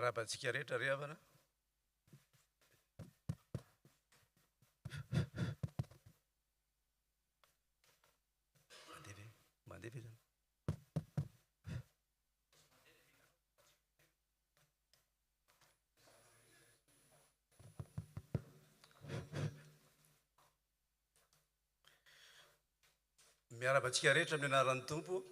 Miarabantsika rehetra ry havana. Mandeha zany. Miarabantsika rehetra amin'ny anaran'ny Tompo.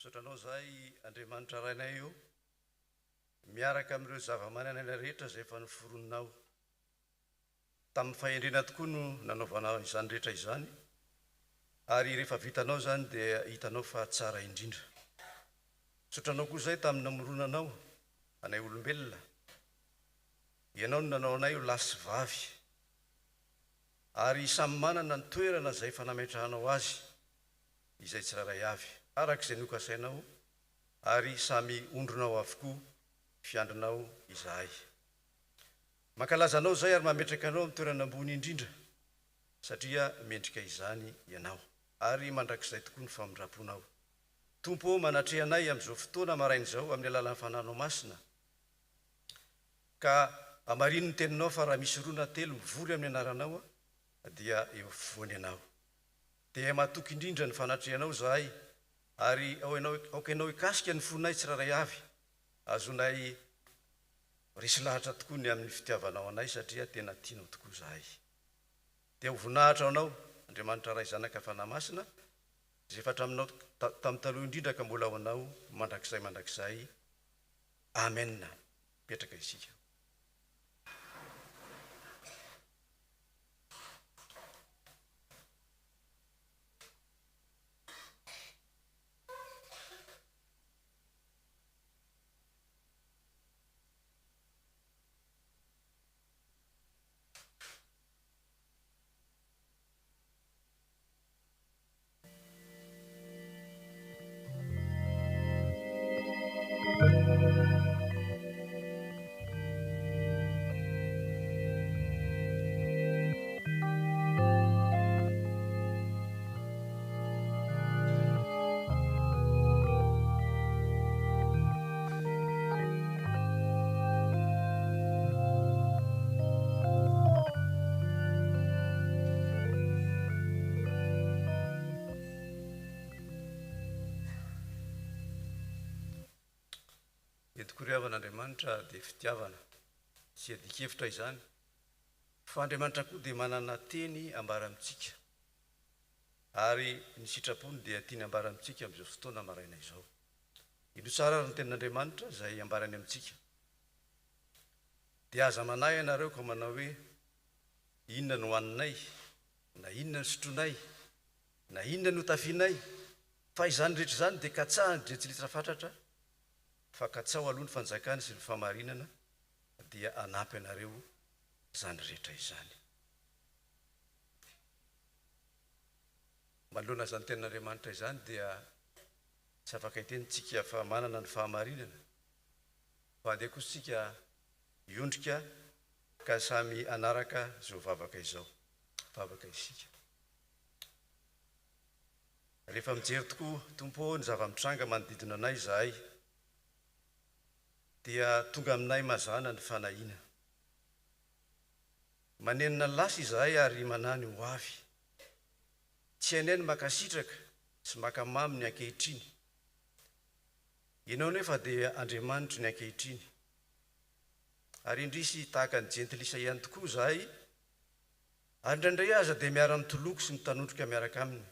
Sotranao zahay Andriamanitra rainay io miaraka amin'ireo zava-manan'aina rehetra izay efa noforononao. Tamin'ny fahendrena tokoa no nanaovanao izany rehetra izany, ary rehefa vitanao zany dia hitanao fa tsara indrindra. Sotranao koa izay tamin'ny namoronanao anay olombelona, ianao no nanao anay ho lahy sy vavy, ary samy manana ny toerana izay fanametrahanao azy, izay tsiraray avy arak'izay nokasainao, ary samy ondronao avokoa fiandrinao izahay. Mankalazanao zay ary mametraka anao amin'ny toerana ambony indrindra, satria mendrika izany ianao, ary mandrakizay tokoa ny famindraponao. Tompo, manatrehanay amin'izao fotoana maraina izao amin'ny alalan'ny fananao masina, ka amarino ny teninao fa raha misy rona telo mivory amin'ny anaranao dia eo afovoany ianao. Dia mahatoky indrindra ny fanatrehanao zahay, ary aoka ianao hikasika ny fonay tsiraray avy, azonay resy lahatra tokoa ny amin'ny fitiavanao anay, satria tena tianao tokoa zahay. Dia ho voninahitra anao Andriamanitra ray zanaka fanahy masina, izay fatraminao tamin'ny taloha indrindra ka mbola ho anao mandrakizay. Amen. Petraka isika. Andriamanitra dia fitiavana sy adikevitra izany, fa Andriamanitra koa dia manana teny ambara amintsika, ary ny sitrapony dia tiany ambara amintsika amin'izao fotoana maraina izao. Ino tsara ny tenin'Andriamanitra izay ambarany amintsika. Dia aza manahy ianareo ka manao hoe inona no hoaninay na inona no sotronay na inona no tafianay fa izany rehetra izany dia katsahany dre tsy litra fatratra fa katsao aloha ny fanjakany sy ny famarinana dia anampy anareo izany rehetra izany. Manoloana izany tenin'Andriamanitra izany dia tsy afaka hitentsika fa manana ny fahamarinana fa dia kosa tsika iondrika ka samy anaraka zao vavaka izao vavaka isika. Rehefa mijery tokoa tompo ny zava-mitranga manodidina anay zahay dia tonga aminay mazana ny fanahiana. Manenina ny lasa izahay ary manany ho avy. Tsy hainay ny makasitraka sy makamamy ny ankehitriny. Ianao nefa dia Andriamanitra ny ankehitriny. Ary indrisy tahaka ny jentilisa ihany tokoa zahay, ary indraindray aza dia miara-mitoloko sy mitanondroka miaraka aminy.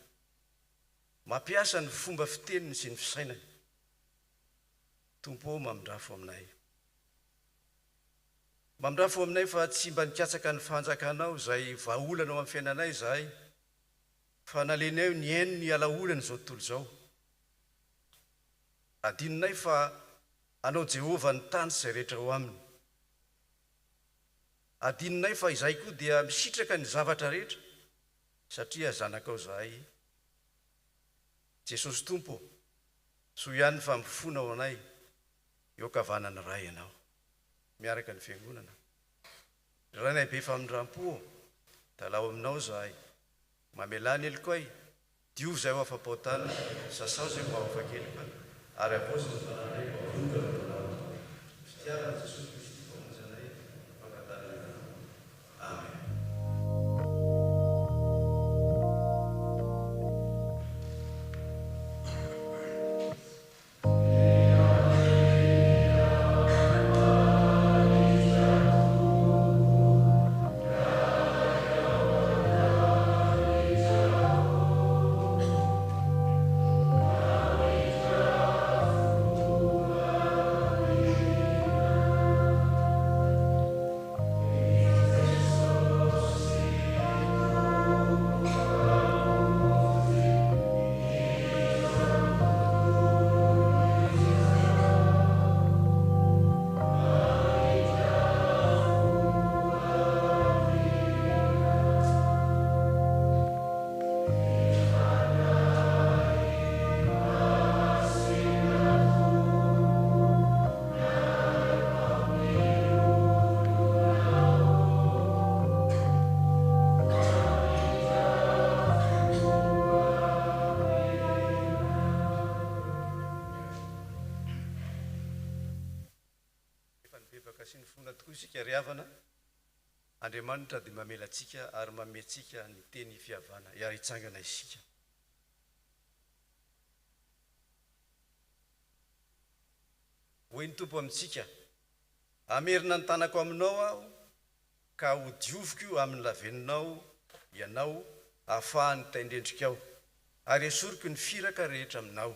Mampiasa ny fomba fiteniny sy ny fisainany. Tompo mamindrafo aminay. Mamindrafo aminay fa tsy mba nikatsaka ny fanjakanao izay vahaolanao amin'ny fiainanay zahay, fa nalenay ny haino ny alaolana izao tontolo izao. Adininay fa anao Jehovah ny tany sy izay rehetra ho aminy. Adininay fa izay koa dia misitraka ny zavatra rehetra satria zanakao zahay. Jesosy Tompo, soa ihany fa mifona ao anay, eo kavanana ray ianao, miaraka ny fiangonana. Rainay be famindram-po, dalao aminao zahay, mamelany elikoay, diovy zay ho afa-potana, sasao zay ho afa-kelika, ary apôstolo fananay vaovonga fitiavana Jesosy Kristy famonjanay, fangatana. Amen. Sy ny fona tokoa isika ry havana, Andriamanitra dia mamelatsika ary mametsika ny teny fihavana hiary hitsangana isika. Hoy ny Tompo amintsika, amerina ny tanako aminao aho ka ho dioviko io amin'ny laveninao ianao ahafahany taindrendrikao ary esoriko ny firaka rehetra aminao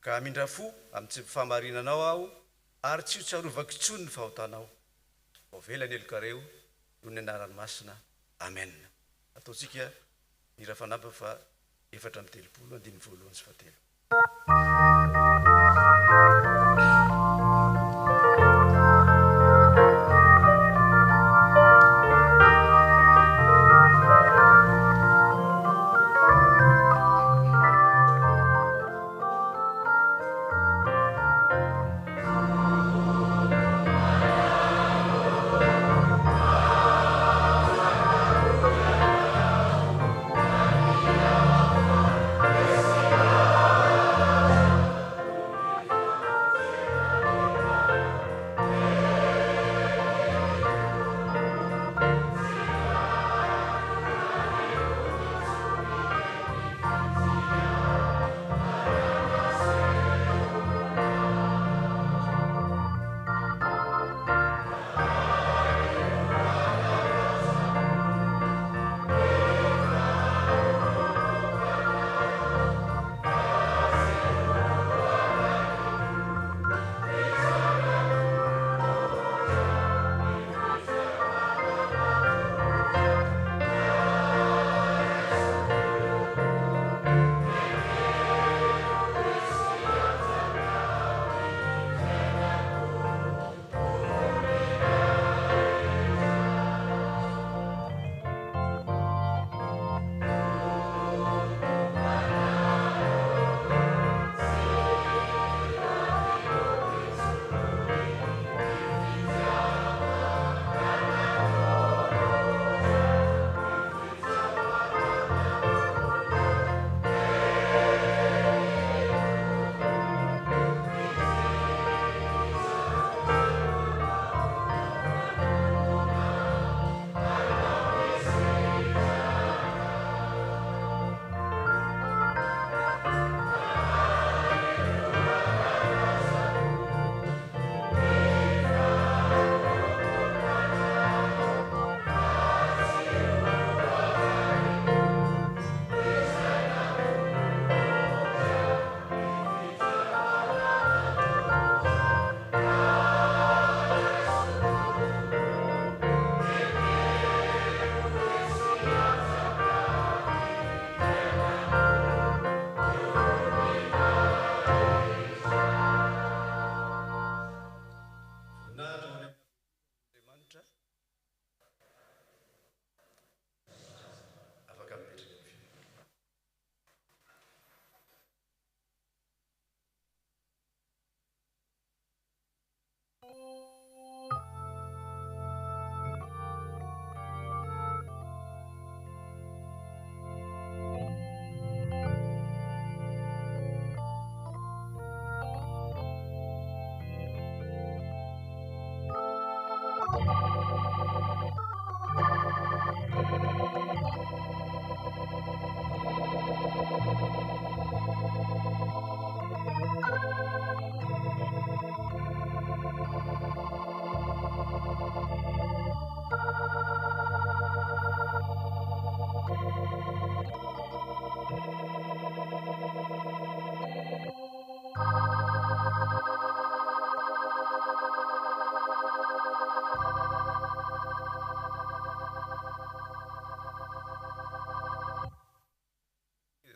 ka mindrafo amin'ny tsy fahamarinanao aho ary tsy ho tsarovako intsony ny fahotanao. Ovelany elokareo noho ny anarany masina. Amen. Ataontsika ny rafanampa fa 4:30 andiny voalohany sy fahatelo.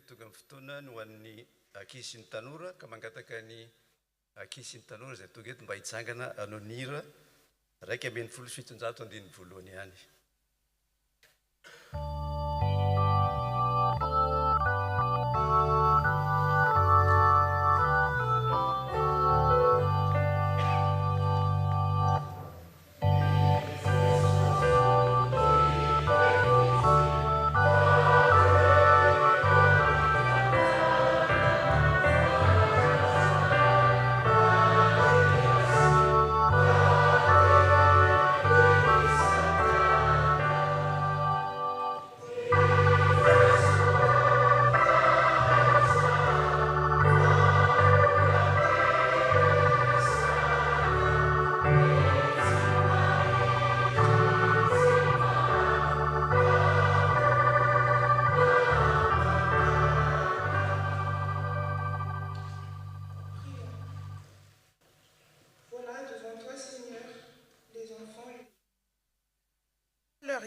tonga amin'ny fotoana no an'ny ankizy sy ny tanora ka mangataka ny ankizy sy ny tanora zay tonga eto mba hitsangana anao ny hira raiky ambin'ny folo sy fitonjato andininy voalohany ihany.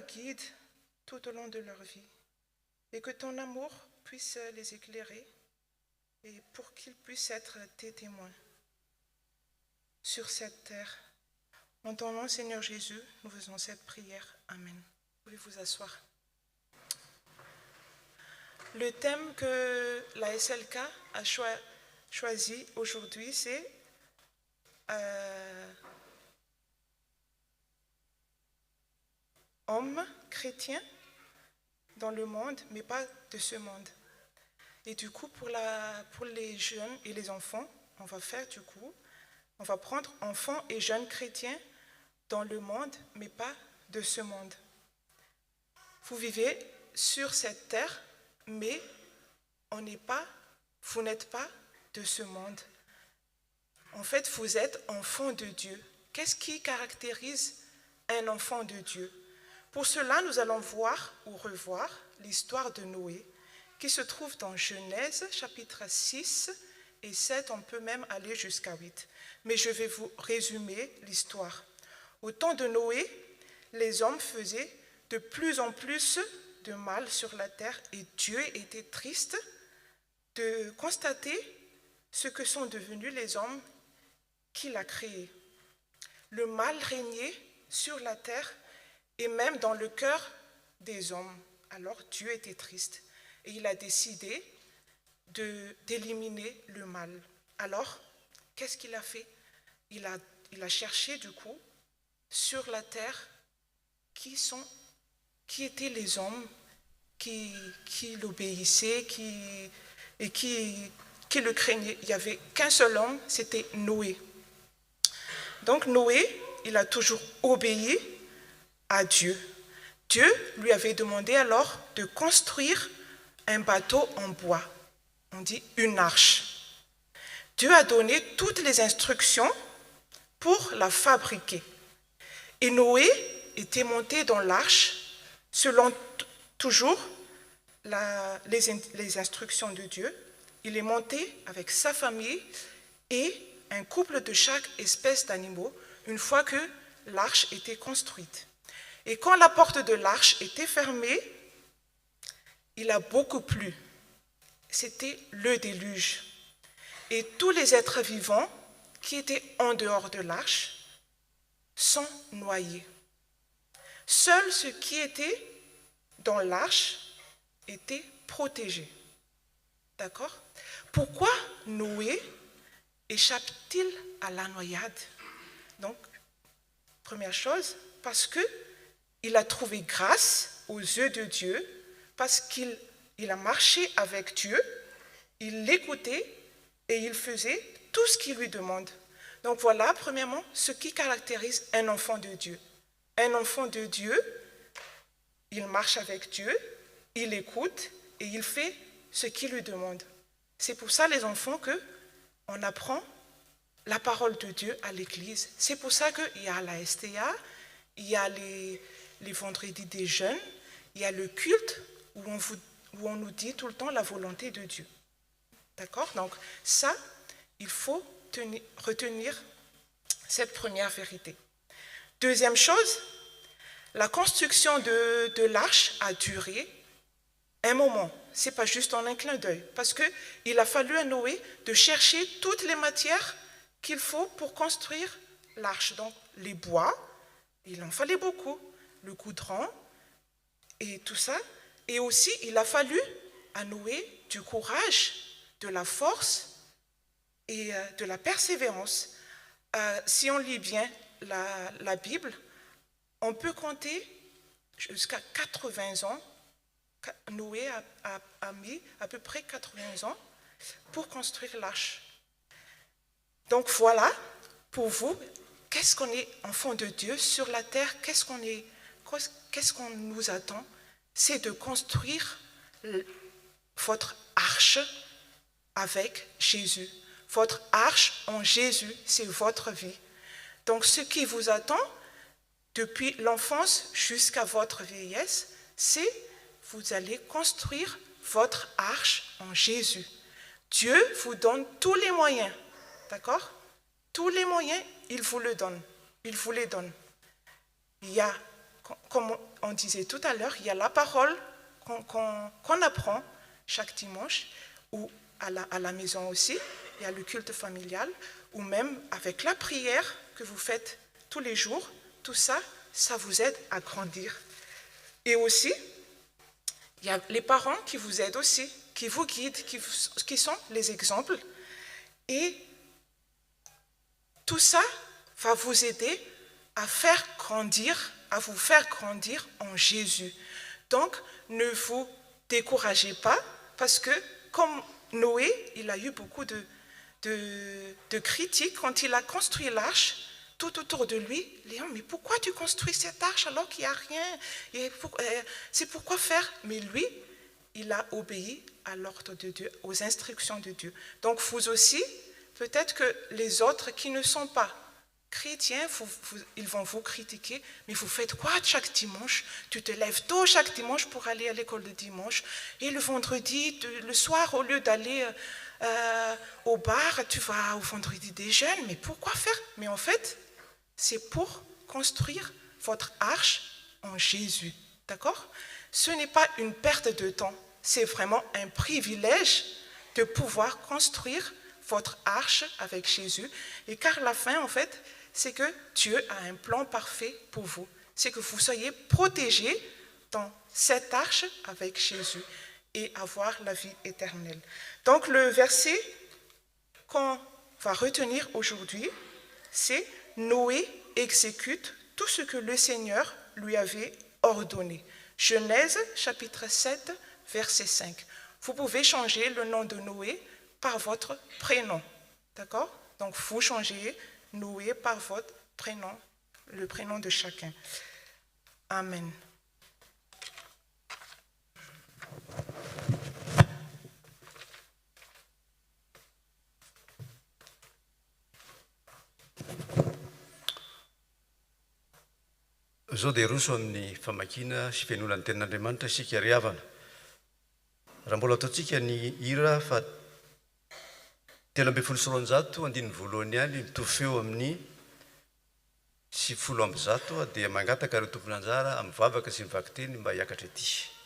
Guide tout au long de leur vie et que ton amour puisse les éclairer et pour qu'ils puissent être tes témoins sur cette terre. En ton nom, Seigneur Jésus, nous faisons cette prière. Amen. Vous pouvez vous asseoir. Le thème que la SLK a choisi aujourd'hui, c'est hommes chrétiens dans le monde, mais pas de ce monde. Et du coup, pour les jeunes et les enfants, on va prendre enfants et jeunes chrétiens dans le monde, mais pas de ce monde. Vous vivez sur cette terre, mais vous n'êtes pas de ce monde. En fait, vous êtes enfants de Dieu. Qu'est-ce qui caractérise un enfant de Dieu? Pour cela, nous allons voir ou revoir l'histoire de Noé, qui se trouve dans Genèse, chapitre 6 et 7, on peut même aller jusqu'à 8. Mais je vais vous résumer l'histoire. Au temps de Noé, les hommes faisaient de plus en plus de mal sur la terre et Dieu était triste de constater ce que sont devenus les hommes qu'il a créés. Le mal régnait sur la terre et même dans le cœur des hommes. Alors Dieu était triste et il a décidé d'éliminer le mal. Alors, qu'est-ce qu'il a fait? Il a cherché du coup sur la terre qui étaient les hommes qui l'obéissaient et qui le craignaient. Il n'y avait qu'un seul homme, c'était Noé. Donc Noé, il a toujours obéi à Dieu. Dieu lui avait demandé alors de construire un bateau en bois. On dit une arche. Dieu a donné toutes les instructions pour la fabriquer. Et Noé était monté dans l'arche selon toujours les instructions de Dieu. Il est monté avec sa famille et un couple de chaque espèce d'animaux une fois que l'arche était construite. Et quand la porte de l'arche était fermée, il a beaucoup plu. C'était le déluge. Et tous les êtres vivants qui étaient en dehors de l'arche sont noyés. Seuls ceux qui étaient dans l'arche étaient protégés. D'accord? Pourquoi Noé échappe-t-il à la noyade? Donc, première chose, parce qu'il a trouvé grâce aux yeux de Dieu, parce qu'il a marché avec Dieu, il l'écoutait et il faisait tout ce qu'il lui demande. Donc voilà, premièrement, ce qui caractérise un enfant de Dieu. Un enfant de Dieu, il marche avec Dieu, il écoute et il fait ce qu'il lui demande. C'est pour ça, les enfants, qu'on apprend la parole de Dieu à l'église. C'est pour ça qu'il y a la STA, il y a les vendredis des jeunes, il y a le culte où on nous dit tout le temps la volonté de Dieu. D'accord? Donc ça, il faut retenir cette première vérité. Deuxième chose, la construction de l'arche a duré un moment. c'est pas juste en un clin d'œil, parce qu'il a fallu à Noé de chercher toutes les matières qu'il faut pour construire l'arche. Donc les bois, il en fallait beaucoup, le goudron et tout ça. Et aussi, il a fallu à Noé du courage, de la force et de la persévérance. Si on lit bien la Bible, on peut compter jusqu'à 80 ans. Noé a mis à peu près 80 ans pour construire l'arche. Donc voilà, pour vous, qu'est-ce qu'on est enfant de Dieu sur la terre, qu'est-ce qu'on nous attend? C'est de construire votre arche avec Jésus. Votre arche en Jésus, c'est votre vie. Donc ce qui vous attend depuis l'enfance jusqu'à votre vieillesse, c'est vous allez construire votre arche en Jésus. Dieu vous donne tous les moyens, d'accord? Tous les moyens, il vous le donne. Il vous les donne. Il y a, comme on disait tout à l'heure, il y a la parole qu'on apprend chaque dimanche, ou à la maison aussi, il y a le culte familial, ou même avec la prière que vous faites tous les jours. Tout ça, ça vous aide à grandir. Et aussi, il y a les parents qui vous aident aussi, qui vous guident, qui sont les exemples. Et tout ça va vous aider à vous faire grandir en Jésus. Donc, ne vous découragez pas, parce que comme Noé, il a eu beaucoup de critiques quand il a construit l'arche. Tout autour de lui, les gens, mais pourquoi tu construis cette arche alors qu'il n'y a rien? C'est pourquoi faire? Mais lui, il a obéi à l'ordre de Dieu, aux instructions de Dieu. Donc vous aussi, peut-être que les autres qui ne sont pas chrétiens, ils vont vous critiquer, mais vous faites quoi chaque dimanche? Tu te lèves tôt chaque dimanche pour aller à l'école de dimanche, et le vendredi, le soir, au lieu d'aller au bar, tu vas au vendredi des jeunes. Mais pourquoi faire? Mais en fait, c'est pour construire votre arche en Jésus, d'accord? Ce n'est pas une perte de temps, c'est vraiment un privilège de pouvoir construire votre arche avec Jésus. Et car la fin, en fait, c'est que Dieu a un plan parfait pour vous. C'est que vous soyez protégés dans cette arche avec Jésus et avoir la vie éternelle. Donc le verset qu'on va retenir aujourd'hui, c'est Noé exécute tout ce que le Seigneur lui avait ordonné. Genèse chapitre 7, verset 5. Vous pouvez changer le nom de Noé par votre prénom. D'accord? Donc vous changez Noé par votre prénom, le prénom de chacun. Amen. Zao dia roso amin'ny famakina sy fianonan'ny tenin'Andriamanitra isika ry havana. Raha mbola ataontsika ny hira fa 3 andininy voalohany ihany mitovy feo amin'ny 7 dia mangataka ireo tompon'anjara amin'ny vavaka sy mivaky teny mba hiakatra ety.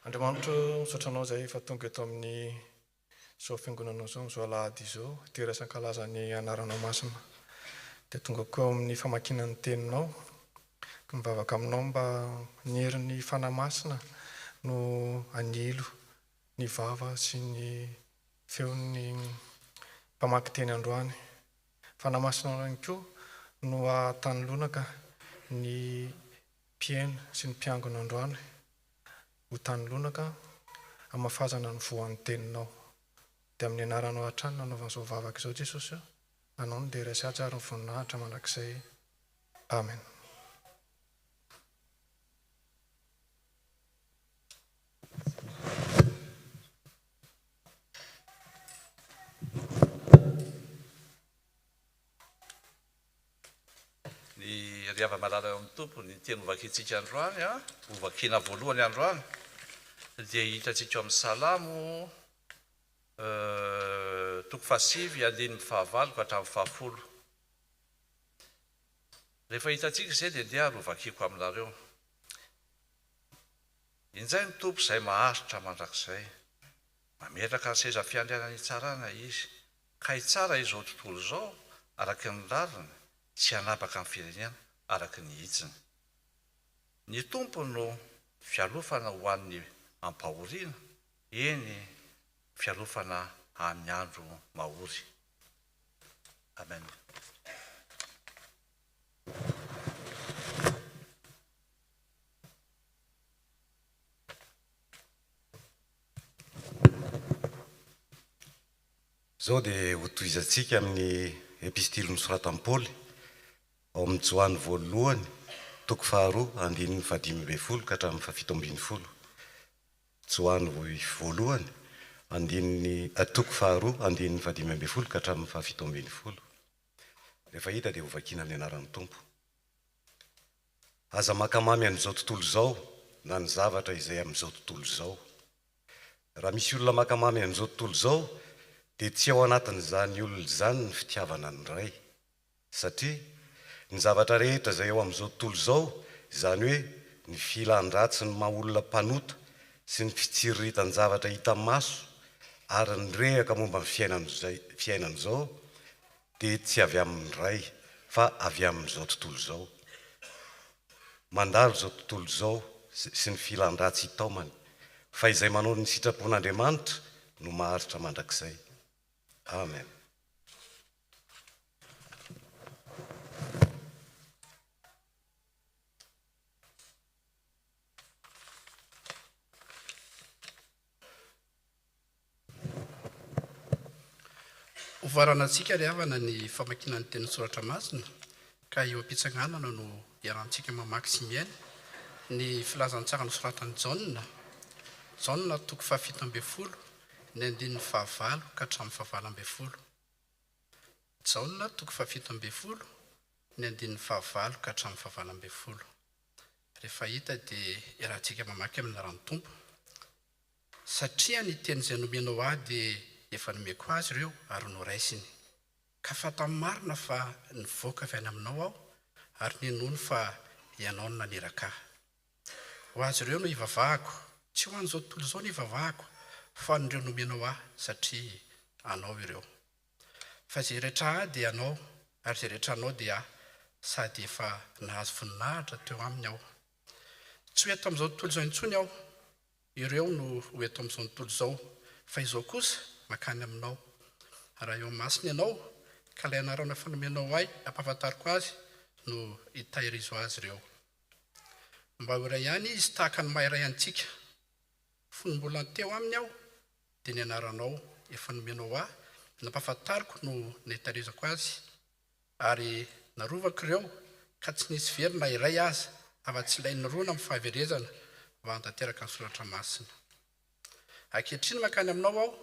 Andriamanitra, misotranao zay fa tonga eto amin'ny zao fiangonanao zao, zao alahady izao, dia rasan-kalaza ny anaranao masina. Dia tonga koa amin'ny famakinan'ny teninao, mivavaka aminao mba nihery ny fanahy masina no anilo ny vava sy ny feon'ny mpamaky teny androany. fanamasina ihany koa no atanolonaka ny mpiaina sy ny mpiangona androany ho tanolonaka amafazana ny voan'ny teninao. Dia amin'ny anaranao hatrany nanaovan'izao vavaka izao Jesosy, anao no dia resy atsy ary ny voninahitra mandrakizay. Amen. Ny riava malala eo amin'ny tompo ny teny hovakitsika androany a, hovakina voalohany androany dia hitantsika amin'ny salamo toko fasivy andiny fahavalo ka hatramin'ny fahafolo. Rehefa hitantsika izay dia ndeha ary hovakiko aminareo. Inzay ny tompo izay maharitra mandrakizay, mametraka ny seza fiandrianany tsarana izy, ka hitsara izao tontolo izao araka ny lalina, tsy hanapaka ny firenena araka ny hitsiny. Ny tompo no fialofana ho an'ny ampahoriana, eny fialofana amin'ny andro mahory. Amen. Zao dia ho tohizantsika amin'ny epistily nosoratan'i Paoly ao amin'ny Joany voalohany toko faharoa andininy fadimy ambin'ny folo ka hatramin'ny fafito ambin'ny folo. Joany voalohany andininy toko faharoa andininy fadimy ambin'ny folo ka hatramin'ny fafito ambin'ny folo. Rehefa hita dia hovakina amin'ny anaran'ny tompo. Aza makamamy amin'izao tontolo izao na ny zavatra izay amin'izao tontolo izao. Raha misy olona makamamy amin'izao tontolo izao dia tsy ao anatin'izany olona izany ny fitiavana ny ray, satria ny zavatra rehetra izay eo amin'izao tontolo izao, izany hoe ny filan-dratsy ny maha olona mpanota sy ny fitsiriritany zavatra hita maso ary ny rehaka momba ny fiainana izao dia tsy avy amin'ny ray fa avy amin'izao tontolo izao. Mandalo izao tontolo izao sy ny filan-dratsy hitaomany, fa izay manao ny sitrapon'Andriamanitra no maharitra mandrakizay. Amen. Hovarana antsika ry havana ny famakinan'ny teny soratra masina, ka eo am-pitsanganana no iarantsika mamaky sy miaina ny filazantsara nosoratan'i Jaona toko fahafito ambin'ny folo ny andininy fahavalo ka hatramin'ny fahavalo ambin'ny folo. Jaona toko fahafito ambin'ny folo ny andininy fahavalo ka hatramin'ny fahavalo ambin'ny folo. Rehefa hita dia iarantsika mamaky amin'ny anaran'ny tompo. Satria ny teny izay nomenao ahy dia efa nomeko azy ireo ary noraisiny, ka fataony marina fa nivoaka avy any aminao aho ary ninono fa ianao no naneraka ahy. Ho azy ireo no ivavahako, tsy ho an'izao tontolo izao no ivavahako, fa nireo nomenao ahy satria anao ireo. Fa izay rehetra ahy dia anao ary izay rehetra anao dia ahy, sady efa nahazo voninahitra teo aminy aho. Tsy ho eto amin'izao tontolo izao intsony aho, ireo no ho eto amin'izao tontolo izao, fa izao kosa makany aminao. Raha eo masiny ianao ka ilay anarana fanomenao ahy ampahafantariko azy no hitahirizo azy ireo. Mba ho iray ihany izy tahaka ny maha iray antsika. Fony mbola teo aminy aho dia ny anaranao efa nomenao ahy nampahafantariko no nahitahirizako azy, ary narovako ireo ka tsy nisy verina iray aza afa-tsy ilay nirona amin'ny fahaverezana mba hantanteraka ny soratra masina. Ankehitriny makany aminao aho,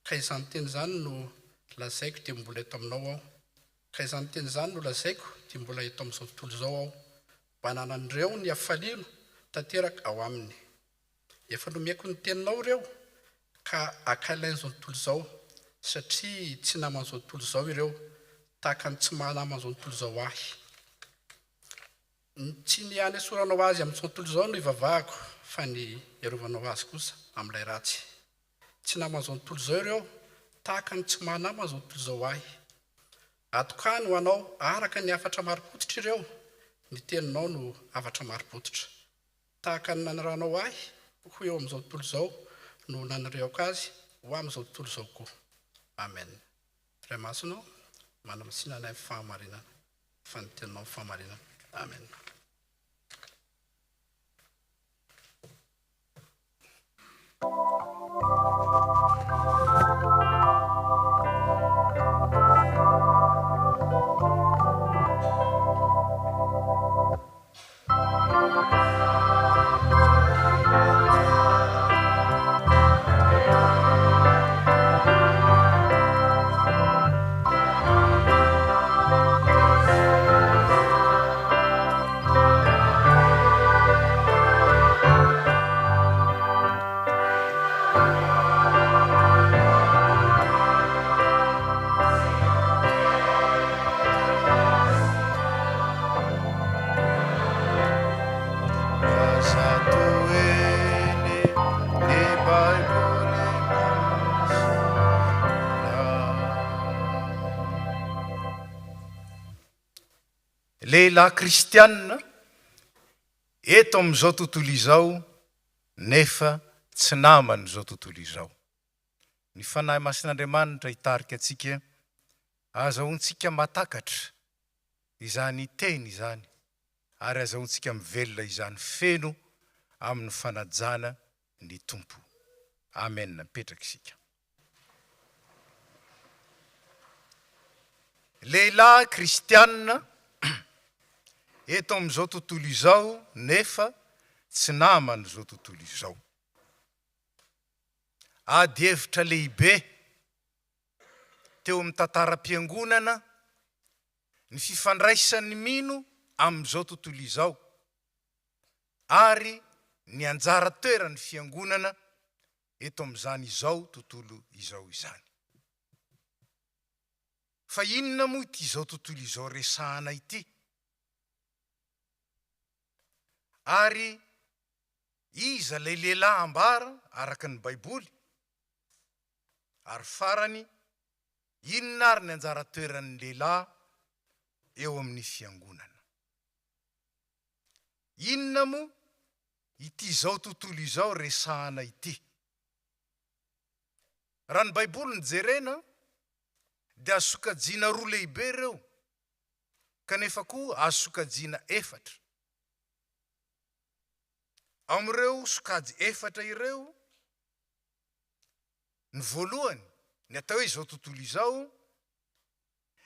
ka izany teny izany no lazaiko dia mbola eto aminao aho, ka izany teny izany no lazaiko dia mbola eto amin'izao tontolo izao aho, mba hananan'ireo ny hafaliana tanteraka ao aminy. Efa nomeko ny teninao ireo ka akailain'izao tontolo izao, satria tsy naman'izao tontolo izao ireo, tahaka ny tsy manaman'izao tontolo izao ahy. Tsy ny hanesoranao azy amin'izao tontolo izao no ivavahako, fa ny erovanao azy kosa amin'ilay ratsy. Tsy naman'izao tontolo izao ireo, tahaka ny tsy manaman'izao tontolo izao ahy. Atokany ho anao araka ny hafatra marim-potitra ireo, ny teninao no hafatra marim-potitra. Tahaka ny nanaranao ahy ho eo amin'izao tontolo izao no nanareoko azy ho amin'izao tontolo izao koa. Amen. Ray masonao manamasinana fahamarinana fanitenanao fahamarinana amen. Lehilahy kristianina eto amin'izao tontolo izao nefa tsy namana izao tontolo izao. Ny fanahy masin'Andriamanitra hitarika antsika azahoantsika matakatra izany teny izany ary azahoantsika mivelona izany feno amin'ny fanajana ny tompo. Amen. Mipetraka isika. Lehilahy kristianina eto amin'izao tontolo izao nefa tsy namana izao tontolo izao. Ady hevitra lehibe teo amin'ny tantaram-piangonana ny fifandraisan'ny mino amin'izao tontolo izao ary ny anjara toeran'ny fiangonana eto amin'izany izao tontolo izao izany. Fa inona moa ity izao tontolo izao resahana ity? Ary iza lay lehilahy ambara araka ny Baiboly? Ary farany, inona ary ny anjara toeran'ny lehilahy eo amin'ny fiangonana? Inona moa ity izao tontolo izao resahana ity? Raha ny Baiboly ny jerena dia azo sokajiana roa lehibe ireo, kanefa koa azo sokajiana efatra. Amin'ireo sokajy efatra ireo, ny voalohany, ny atao hoe izao tontolo izao,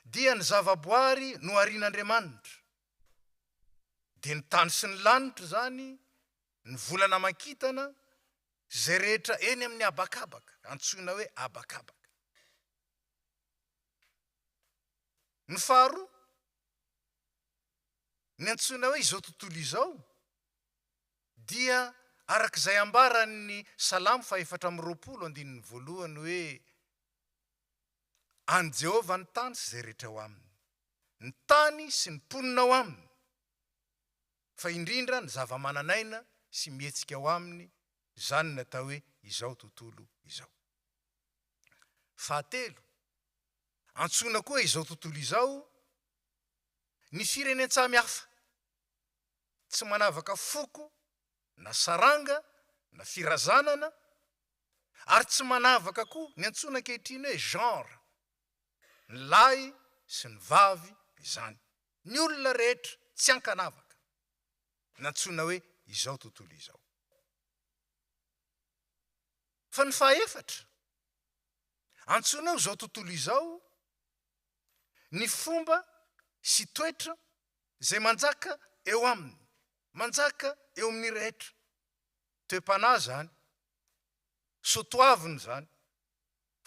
dia ny zavaboary no arian'Andriamanitra. Dia ny tany sy ny lanitra zany, ny volana makitana, zay rehetra eny amin'ny abakabaka, antsoina hoe abakabaka. Ny faharoa, ny antsoina hoe izao tontolo izao, dia arak'izay ambaran'ny Salamo 4:2 hoe any Jehova ny tany sy zay rehetra ao aminy, ny tany sy ny mponina ao aminy, fa indrindra ny zava-mananaina sy mihetsika ao aminy, zany natao hoe izao tontolo izao. Fahatelo, antsoina koa izao tontolo izao ny firenetsamihafa, tsy manavaka foko na saranga na firazanana, ary tsy manavaka koa ny antsoina ankehitriny hoe genre, ny lahy sy ny vavy izany. Ny olona rehetra tsy ankanavaka, ny antsoina hoe izao tontolo izao. Fa ny fahaefatra, antsoina hoe izao tontolo izao ny fomba sy toetra zay manjaka eo aminy, manjaka eo amin'ny rehetra. Toe-panahy zany, soatoavina zany,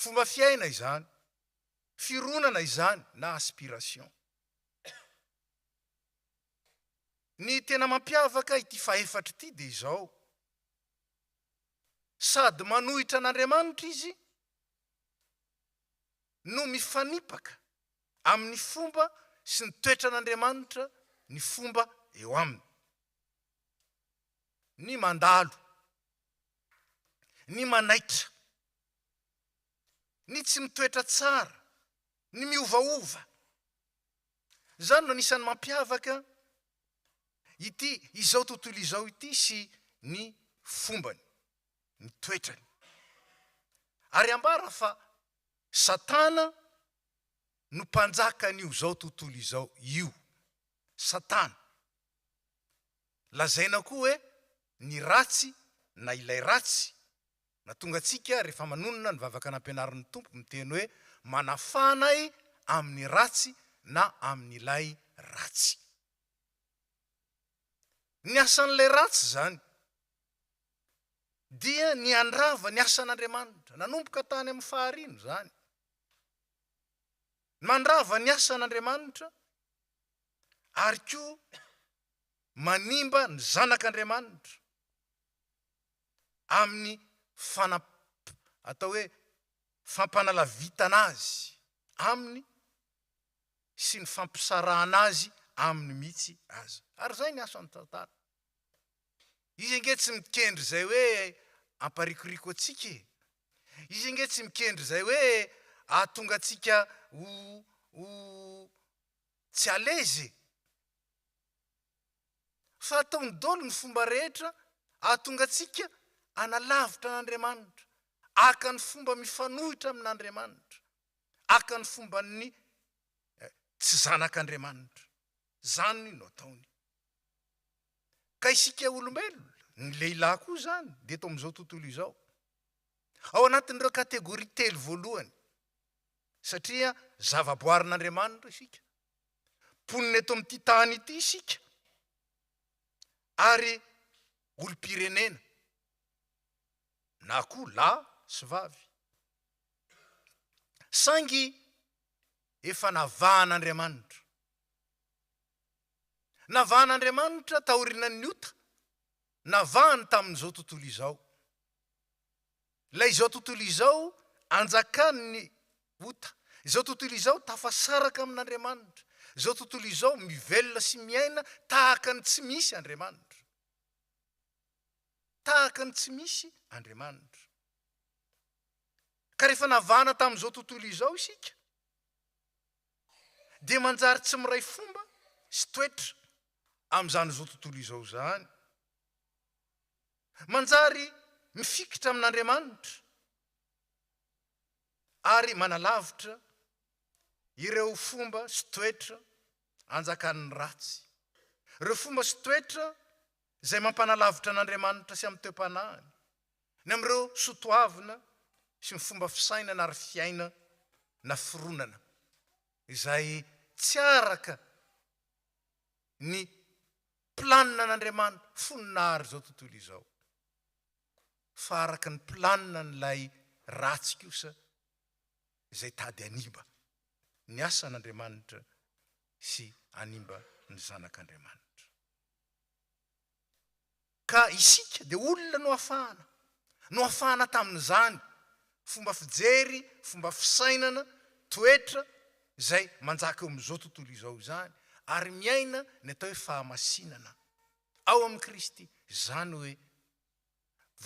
fomba fiaina izany, fironana izany na aspiration. Ny tena mampiavaka ity faefatra ity dia izao, sady manohitra an'Andriamanitra izy no mifanipaka amin'ny fomba sy ny toetra an'Andriamanitra, ny fomba eo aminy. Ny mandalo, ny manaitra, ny tsy mitoetra tsara, ny miovaova. Zany no anisan'ny mampiavaka ity izao tontolo izao ity sy ny fombany, ny toetrany. Ary ambara fa Satana no mpanjakan'io zao tontolo izao io satana lazaina koa hoe ny ratsy na ilay ratsy na tonga atsika rehefa manonona ny vavaka nampianarin'ny tompo miteny hoe manafanay amin'ny ratsy na amin'ilay ratsy. Ny asan'ilay ratsy zany dia ny andrava ny asan'Andriamanitra, nanomboka tany amin'ny faharino zany. Mandrava ny asan'Andriamanitra ary koa manimba ny zanak'Andriamanitra amin'ny atao hoe fampanalavitana azy aminy sy ny fampisarahana azy amin'ny mihitsy aza. Ary zay ny asan'ny satana. Izy ange tsy mikendry zay hoe amparikoriko atsika. Izy ange tsy mikendry zay hoe ahatonga atsika ho tsy alezy. Fa ataony dolo ny fomba rehetra ahatonga atsika analavitra an'Andriamanitra, aka ny fomba mifanohitra amin'Andriamanitra, aka ny fomba ny tsy zanak'Andriamanitra. Zany no ataony. Ka isika olombelona, ny lehilahy koa zany, dia eto amin'izao tontolo izao. Ao anatin'ireo kategoria telo voalohany. Satria zavaboarin'Andriamanitra isika. Ponina eto amin'ity tany ity isika. Ary olom-pirenena. Na koa lahy sy vavy. Saingy efa navahan'Andriamanitra. Navahan'Andriamanitra taorian'ny ota. Navahany tamin'izao tontolo izao. Lay izao tontolo izao anjakany ota. Izao tontolo izao tafasaraka amin'Andriamanitra. Izao tontolo izao mivelona sy miaina tahaka ny tsy misy Andriamanitra. Tahaka ny tsy misy Andriamanitra. Ka rehefa navahana tamin'izao tontolo izao isika, dia manjary tsy miray fomba sy toetra amin'izany izao tontolo izao zany. Manjary mifikitra amin'Andriamanitra ary manalavitra ireo fomba sy toetra anjakan'ny ratsy. Ireo fomba sy toetra izay mampanalavitra an'Andriamanitra sy amin'ny toe-panahiny. Ny amin'ireo sotoavina sy ny fomba fisainana ary fiaina na fironana izay tsy araka ny planina an'Andriamanitra foninahary izao tontolo izao. Fa araka ny planina n'ilay ratsy kosa izay tady animba ny asan'Andriamanitra sy animba ny zanak'Andriamanitra. Ka isika dia olona no hafahana tamin'izany fomba fijery, fomba fisainana, toetra izay manjaka eo amin'izao tontolo izao zany, ary miaina ny atao hoe fahamasinana ao amin'ny Kristy. Zany hoe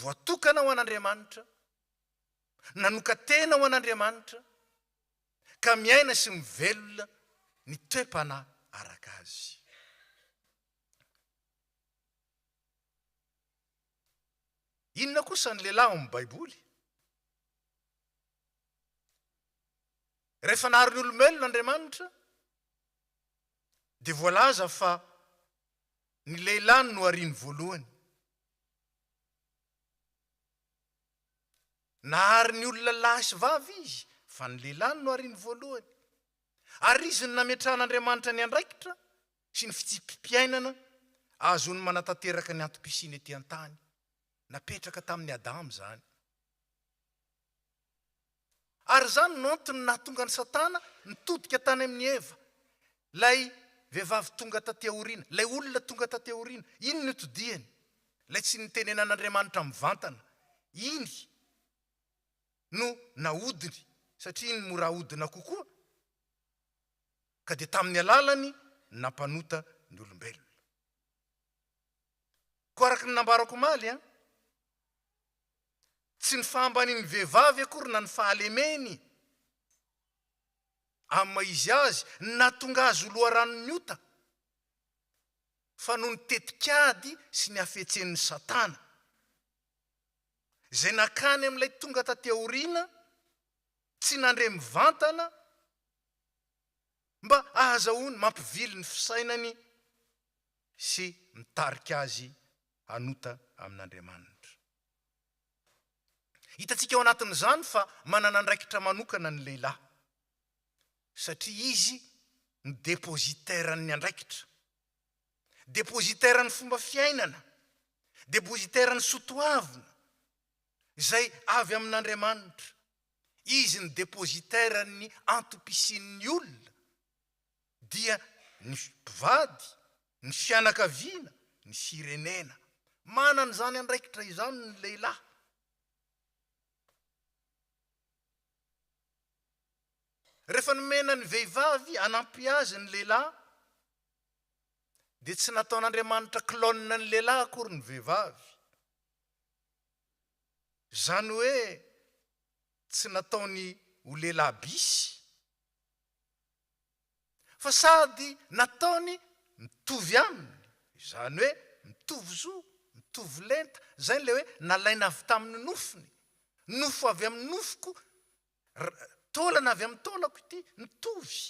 voatokana ho an'Andriamanitra, nanokatena ho an'Andriamanitra, ka miaina sy mivelona ny toe-panahy araka azy. Inona kosa ny lehilahy amin'ny Baiboly? Rehefa nahary ny olombelona Andriamanitra, dia voalaza fa ny lehilahy no ariany voalohany. Nahary ny olona lahy sy vavy izy, fa ny lehilahy no ariany voalohany. Ary izy ny nametrahan'Andriamanitra ny andraikitra sy ny fitsimpiainana azony manatanteraka ny antom-pisiny ety an-tany. Napetraka tamin'ny Adamo zany. Ary zany no antony nahatonga ny Satana nitodika tany amin'ny Eva. Lay vehivavy tonga taty aoriana, lay olona tonga taty aoriana, iny no todiany. Lay tsy nitenenan'Andriamanitra mivantana. Iny no nahodiny, satria iny mora ahodina kokoa. Ka dia tamin'ny alalany nampanota ny olombelona. Ko araka ny nambarako maly, tsy ny fahambaniny vehivavy akory na ny fahalemeny amin'ny maizy azy nahatonga azy ho loharanon'ny ota, fa noho ny tetikady sy ny hafetsen'ny Satana izay nakany amin'ilay tonga taty aoriana, tsy nandre mivantana mba ahazahoany mampivily ny fisainany sy mitarika azy hanota amin'Andriamanitra. Hitantsika ao anatin'izany fa manana andraikitra manokana ny lehilahy satria izy ny depozitaire-ny andraikitra, depozitaire-ny fomba fiainana, depozitaire-ny sotoavina izay avy amin'Andriamanitra. Izy ny depozitaire-ny antopisian'ny olona dia ny mpivady, ny fianakaviana, ny firenena. Manana izany andraikitra izany ny lehilahy. Rehefa nomena ny vehivavy anampy azy ny lehilahy, dia tsy nataon'Andriamanitra klonina ny lehilahy akory ny vehivavy. Zany hoe tsy nataony ho lehilahy bisy, fa sady nataony mitovy aminy. Zany hoe mitovy zo, mitovy lenta. Zay le hoe nalaina avy tamin'ny nofony. Nofo avy amin'ny nofoko, taolana avy amin'ny taolako ity, mitovy.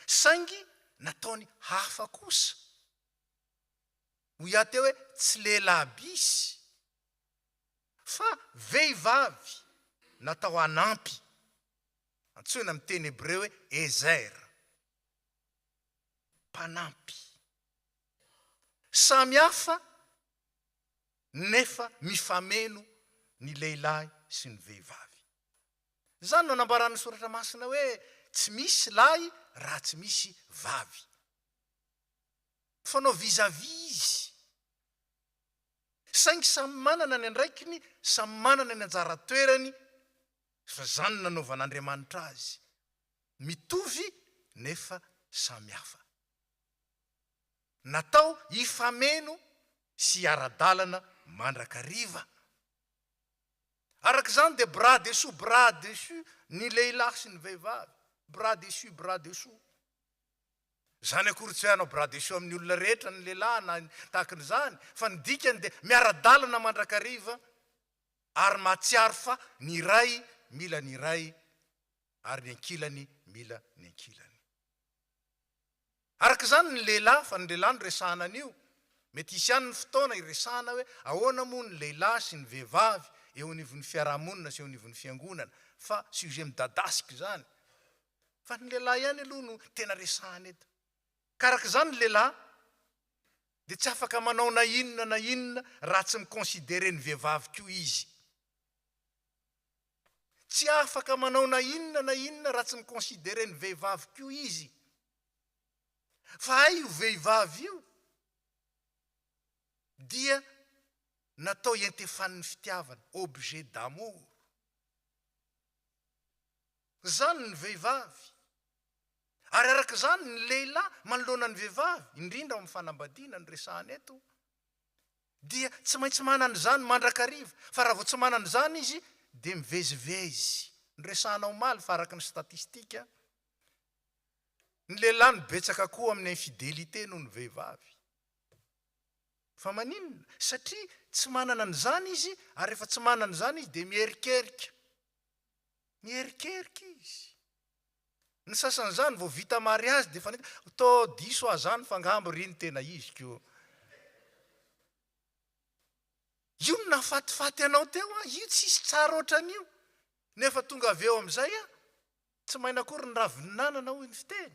Saingy nataony hafa kosa. Ho iate hoe tsy lehilahy bisy, fa vehivavy natao anampy. Antsoina amin'ny teny hebreo hoe ezer, mpanampy. Samy hafa nefa mifameno ny lehilahy sy ny vehivavy. Zany no anambaran'ny soratra masina hoe tsy misy lahy raha tsy misy vavy. Fanao vis-à-vis izy. Saingy samy manana ny andraikiny, samy manana ny anjara toerany, fa zany nanaovan'Andriamanitra azy. Mitovy nefa samy hafa. Natao hifameno sy ara-dalana mandrakariva. Arak'izany dia bras dessus, bras dessus ny lehilahy sy ny vehivavy. Bras dessus, bras dessous. Zany akory tsy hoe hanao bras dessus amin'ny olona rehetra ny lehilahy na tahakan'izany, fa ny dikany dia miara-dalana mandrakariva ary mahatsiaro fa ny iray mila ny iray ary ny ankilany mila ny ankilany. Arak'izany ny lehilahy, fa ny lehilahy no resahana an'io. Mety hisy ihany ny fotoana iresahana hoe ahoana moa ny lehilahy sy ny vehivavy eo anivon'ny fiarahamonina sy eo anivon'ny fiangonana, fa sujet midadasika zany. Fa ny lehilahy ihany aloha no tena resahana eto. Karak'izany ny lehilahy dia tsy afaka manao na inona raha tsy mikonsidere ny vehivavy koa izy. Tsy afaka manao na inona raha tsy mikonsidere ny vehivavy koa izy. Fa io vehivavy io dia natao hientefan'ny fitiavana, objet d'amour. Zany ny vehivavy. Ary arak'izany ny lehilahy manoloana ny vehivavy, indrindra amin'ny fanambadiana ny resahana eto, dia tsy maintsy manana izany mandrakariva. Fa raha vao tsy manana izany izy, dia mivezivezy. Ny resahana omaly fa araka ny statistika, ny lehilahy no betsaka koa amin'ny infidélité noho ny vehivavy. Fa maninona? Satria tsy manana an'izany izy, ary rehefa tsy manana an'izany izy dia mierikerika. Mierikerika izy. Ny sasan'izany vao vita mariazy dia fanita, to diso azany fangambo ry ny tena izy keo. Io no nafatifaty anao teo, io tsisy tsara ohatran'io. Nefa tonga avy eo amin'izay, tsy maina akory ny ravinanana hoy ny fiteny.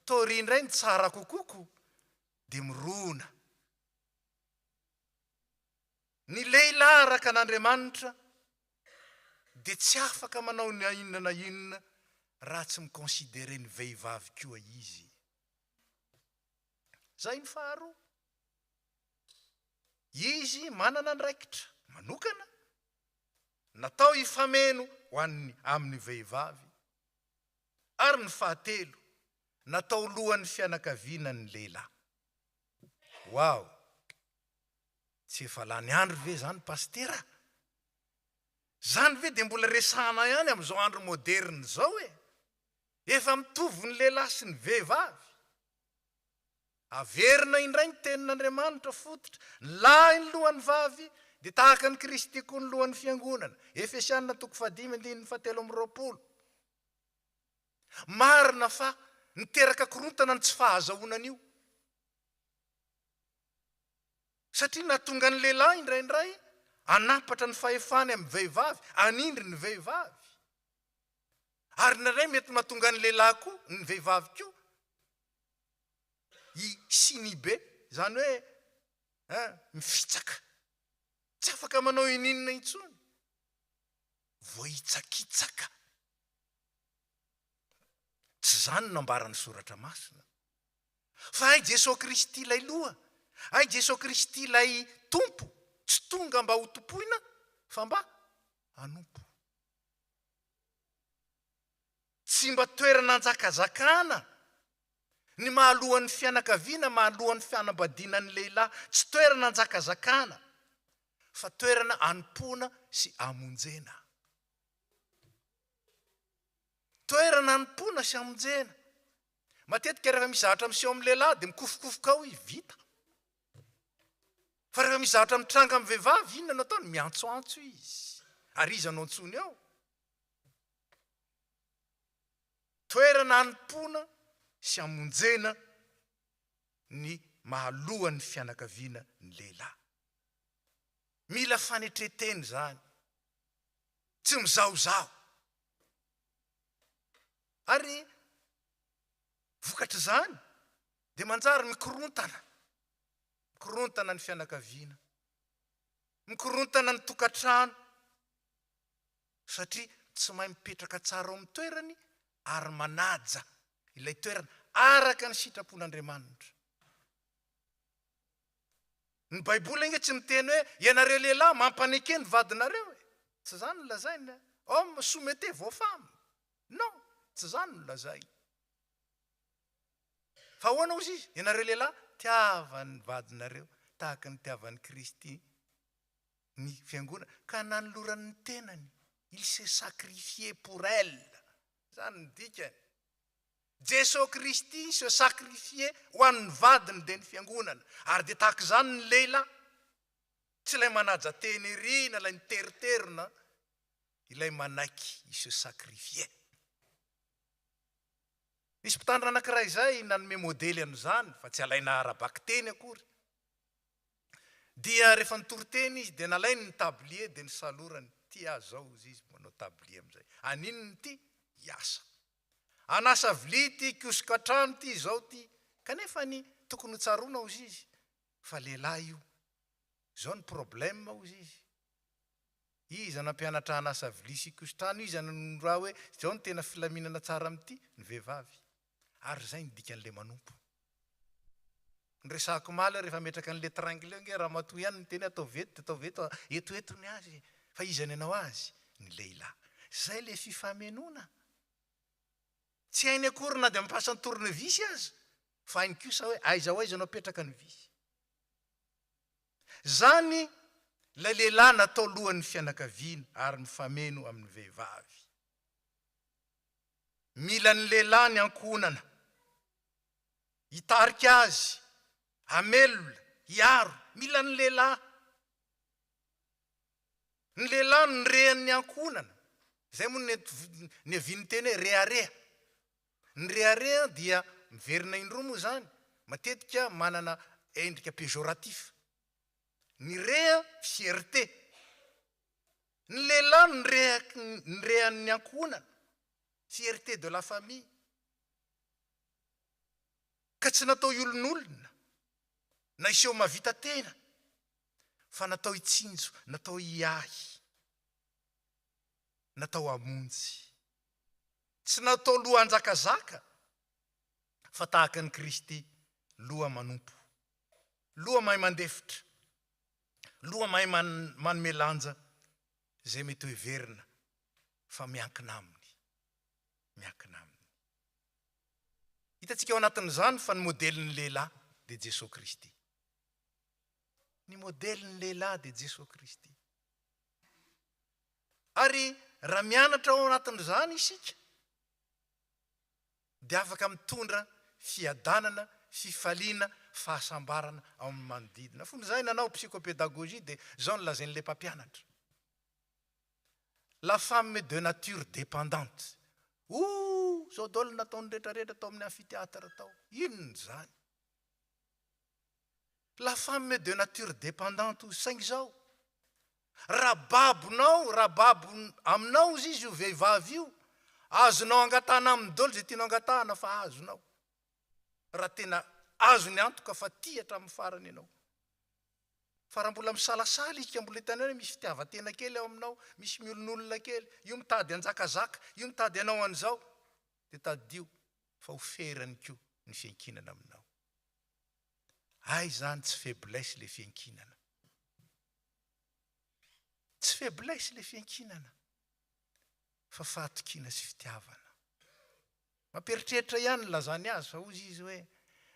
To ry indray ny tsara kokoko, dia mirona. Ny lehilahy araka an'Andriamanitra dia tsy afaka manao na inona raha tsy mikonsidere ny vehivavy koa izy. Zay ny faharoa. Izy manana andraikitra manokana, natao hifameno ho amin'ny vehivavy. Ary ny fahatelo, natao lohan'ny fianakaviana ny lehilahy. Wow! Tsy efa lany andro ve zany pastera? Zany ve dia mbola resahana ihany amin'izao andro moderne zao e? Efa mitovy ny lehilahy sy ny vehivavy. Averina indray ny tenin'Andriamanitra fototra, lahy ny lohan'ny vavy, dia tahaka ny Kristy koa ny lohan'ny fiangonana. Efesianina 5:7-20. Marina fa niteraka korontana ny tsy fahazahoanana io. Satria natonga ny lehilahy indraindray anapatra ny fahefany amin'ny vehivavy, anindry ny vehivavy. Ary naray mety mahatonga ny lehilahy koa, ny vehivavy koa, i sinibe, zany hoe mifitsaka. Tsy afaka manao ininona intsony. Vohitsakitsaka. Tsy zany nambaran'ny soratra masina. Fa ai Jesosy Kristy ilay loha, ai Jesosy Kristy ilay tompo, tsy tonga mba ho tompoina, fa mba hanompo. Tsy mba toerana anjakazakana, ny mahalohan'ny fianakaviana, mahalohan'ny fianambadiana ny lehilahy, tsy toerana anjakazakana, fa toerana anompoana sy amonjena. Toerana anompoana sy amonjena. Matetika rehefa mizahatra miseho amin'ny lehilahy dia mikofokofoka ao i vita. Fa rehefa mizahatra mitranga amin'ny vehivavy, inona no ataony? Miantsoantso izy. Ary izy anao antsony ao. Toerana anompoana sy amonjena ny mahalohan'ny fianakaviana ny lehilahy. Mila fanetreteny zany. Tsy mizahozaho. Ary vokatra zany dia manjary mikorontana. Mikorontana ny fianakaviana. Mikorontana ny tokantrano. Satria tsy mahay mipetraka tsara ao amin'ny toerany ary manaja ilay toerana araka ny sitrapon'Andriamanitra. Ny Baiboly inge tsy miteny hoe ianareo lehilahy mampaneke ny vadinareo. Tsy zany no lazaina. Homme soumettez vos femmes. Non, tsy zany no lazaina. Fa ahoana ozy izy? Ianareo lehilahy tiavan'ny vadinareo tahaka ny tiavan'ny Kristy ny fiangonana ka nanoloran'ny tenany. Il s'est sacrifié pour elle. Zany ny dikany. Jesosy Kristy se sacrifié ho an'ny vadiny dia ny fiangonana. Ary dia tahaka izany ny lehilahy. Tsy ilay manaja teny irina, ilay niteriterina, ilay manaiky, il se sacrifié. Misy mpitandro anankiray izay nanome modely an'izany, fa tsy alaina arabaky teny akory. Dia rehefa nitory teny izy, dia nalainy ny tablier, dia ny salorany. Ty azao izy manao tablier amin'izay. Aninony ty? Iasa. Anasa vilia ty, kiosika trano ty, izao ty. Kanefa ny tokony tsaroana ozy izy. Fa lehilahy io. Zao ny problème ozy izy. Iza nampianatra anasa vilia sy kiosika trano, iza nanondraha hoe zao ny tena filaminana tsara amin'ity, ny vehivavy. Ary zay ny dikan'le manompo. Nresako maly rehefa metraka an'le triangle nge raha matoa ihany ny teny atao veto, eto ny azy. Fa iza ny anao azy? Ny lehilahy. Zay le fifamenoana. Tsy hainy akory na dia mampasa ny tournevis azy. Fa hainy kosa hoe aiza anao petraka ny visy. Zany ilay lehilahy natao lohan'ny fianakaviana ary mifameno amin'ny vehivavy. Mila ny lehilahy ny ankonana. Hitarika azy, hamelona, hiaro, mila ny lehilahy. Ny lehilahy ny rehan'ny ankonana. Zay moa ny aviany teny hoe rehareha. Ny rehareha dia miverina indroa moa zany. Matetika manana endrika péjoratif. Ny reha fierté. Ny lehilahy ny rehan'ny ankonana. Fierté de la famille. Ka tsy natao olon'olona. Na iseho mavita tena. Fa natao hitsinjo, natao hiahy. Natao hamonjy. Tsy natao loha anjakazaka. Fa tahaka ny Kristy, loha manompo. Loha mahay mandefitra. Loha mahay manome lanja. Zay mety heverina. Fa miankina aminy. Miankina aminy. Hitatsika ao anatin'izany fa ny modelin'ny lehilahy dia Jesosy Kristy. Ny modelin'ny lehilahy dia Jesosy Kristy. Ary raha mianatra ao anatin'izany isika, dia afaka mitondra fiadanana, fifaliana, fahasambarana ao amin'ny manodidina. Fony izay nanao psychopédagogie dia zao no lazain'ilay mpampianatra. La femme de nature dépendante. Ou zao dolo nataony rehetrarehetra tao amin'ny amphithéâtre tao. Inona zany? La femme de nature dépendante ho saingy zao. Raha babo aminao izy io vehivavy io, azonao angatahana amin'ny dolo zay tianao angatahana fa azonao. Raha tena azony antoka fa tia hatramin'ny farany ianao. Fa raha mbola misalasala izy ka mbola hitanao hoe misy fitiavan-tena kely ao aminao, misy miolon'olona kely, io mitady anjakazaka, io mitady anao an'izao, dia tadio fa ho ferany koa ny fiankinana aminao. Ay zany tsy faiblesse le fiankinana. Tsy faiblesse le fiankinana, fa fahatokina sy fitiavana. Mamperitreritra ihany lazany azy fa hozy izy hoe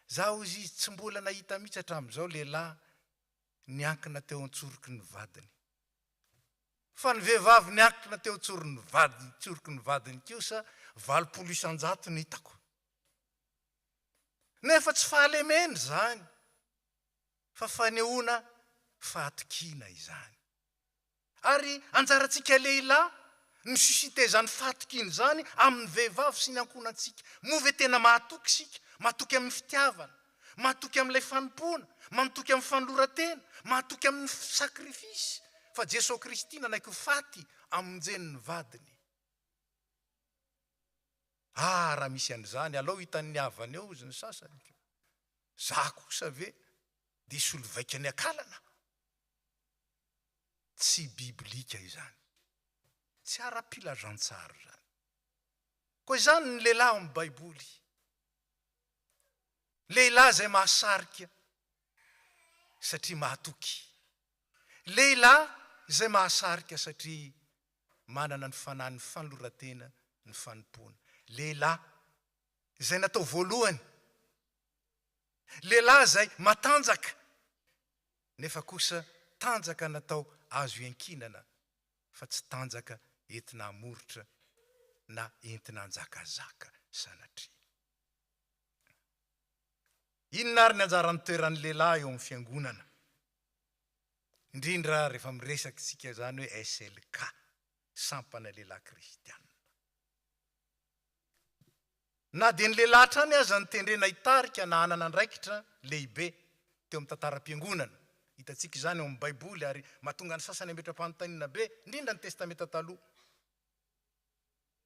zaho hozy izy tsy mbola nahita mihitsy hatramin'izao lehilahy niankina teo an-tsoroky ny vadiny. Fa ny vehivavy niankina teo an-tsoroky ny vadiny kosa 80 isan-jato ny hitako. Nefa tsy fahalemena zany, fa fanehoana fahatokina izany. Ary anjarantsika lehilahy ny suscité zany fahatokina zany amin'ny vehivavy sy ny ankonantsika. Move tena mahatoky sika, mahatoky amin'ny fitiavana, mahatoky amin'ilay fanompona, mahatoky amin'ny fanolorantena, mahatoky amin'ny sakrifisy. Fa Jesosy Kristy nanaiky faty amonjen'ny vadiny. Raha misy an'izany, alao hitan'ny havany eo izy ny sasany. Za kosa ve dia isolo vaika ny akalana? Tsy biblika izany. Tsy ara-pilazantsara zany. Koa izany ny lehilahy amin'ny Baiboly. Lehilahy izay mahasarika satria mahatoky. Lehilahy izay mahasarika satria manana ny fanahy ny fanolorantena, ny fanompona. Lehilahy izay natao voalohany. Lehilahy izay matanjaka. Nefa kosa tanjaka natao azo iankinana, fa tsy tanjaka entina amoritra na entina anjakazaka sanatria. Inona ary ny anjaran'ny toeran'ny lehilahy eo amin'ny fiangonana? Indrindra rehefa miresaky sika zany hoe SLK, sampana lehilahy kristianina. Na dia ny lehilahy trany aza ny tendrena hitarika na hanana andraikitra lehibe teo amin'ny tantaram-piangonana. Hitantsika izany eo amin'ny Baiboly ary mahatonga ny sasany ametra-panontaniana be, indrindra ny testamenta taloha.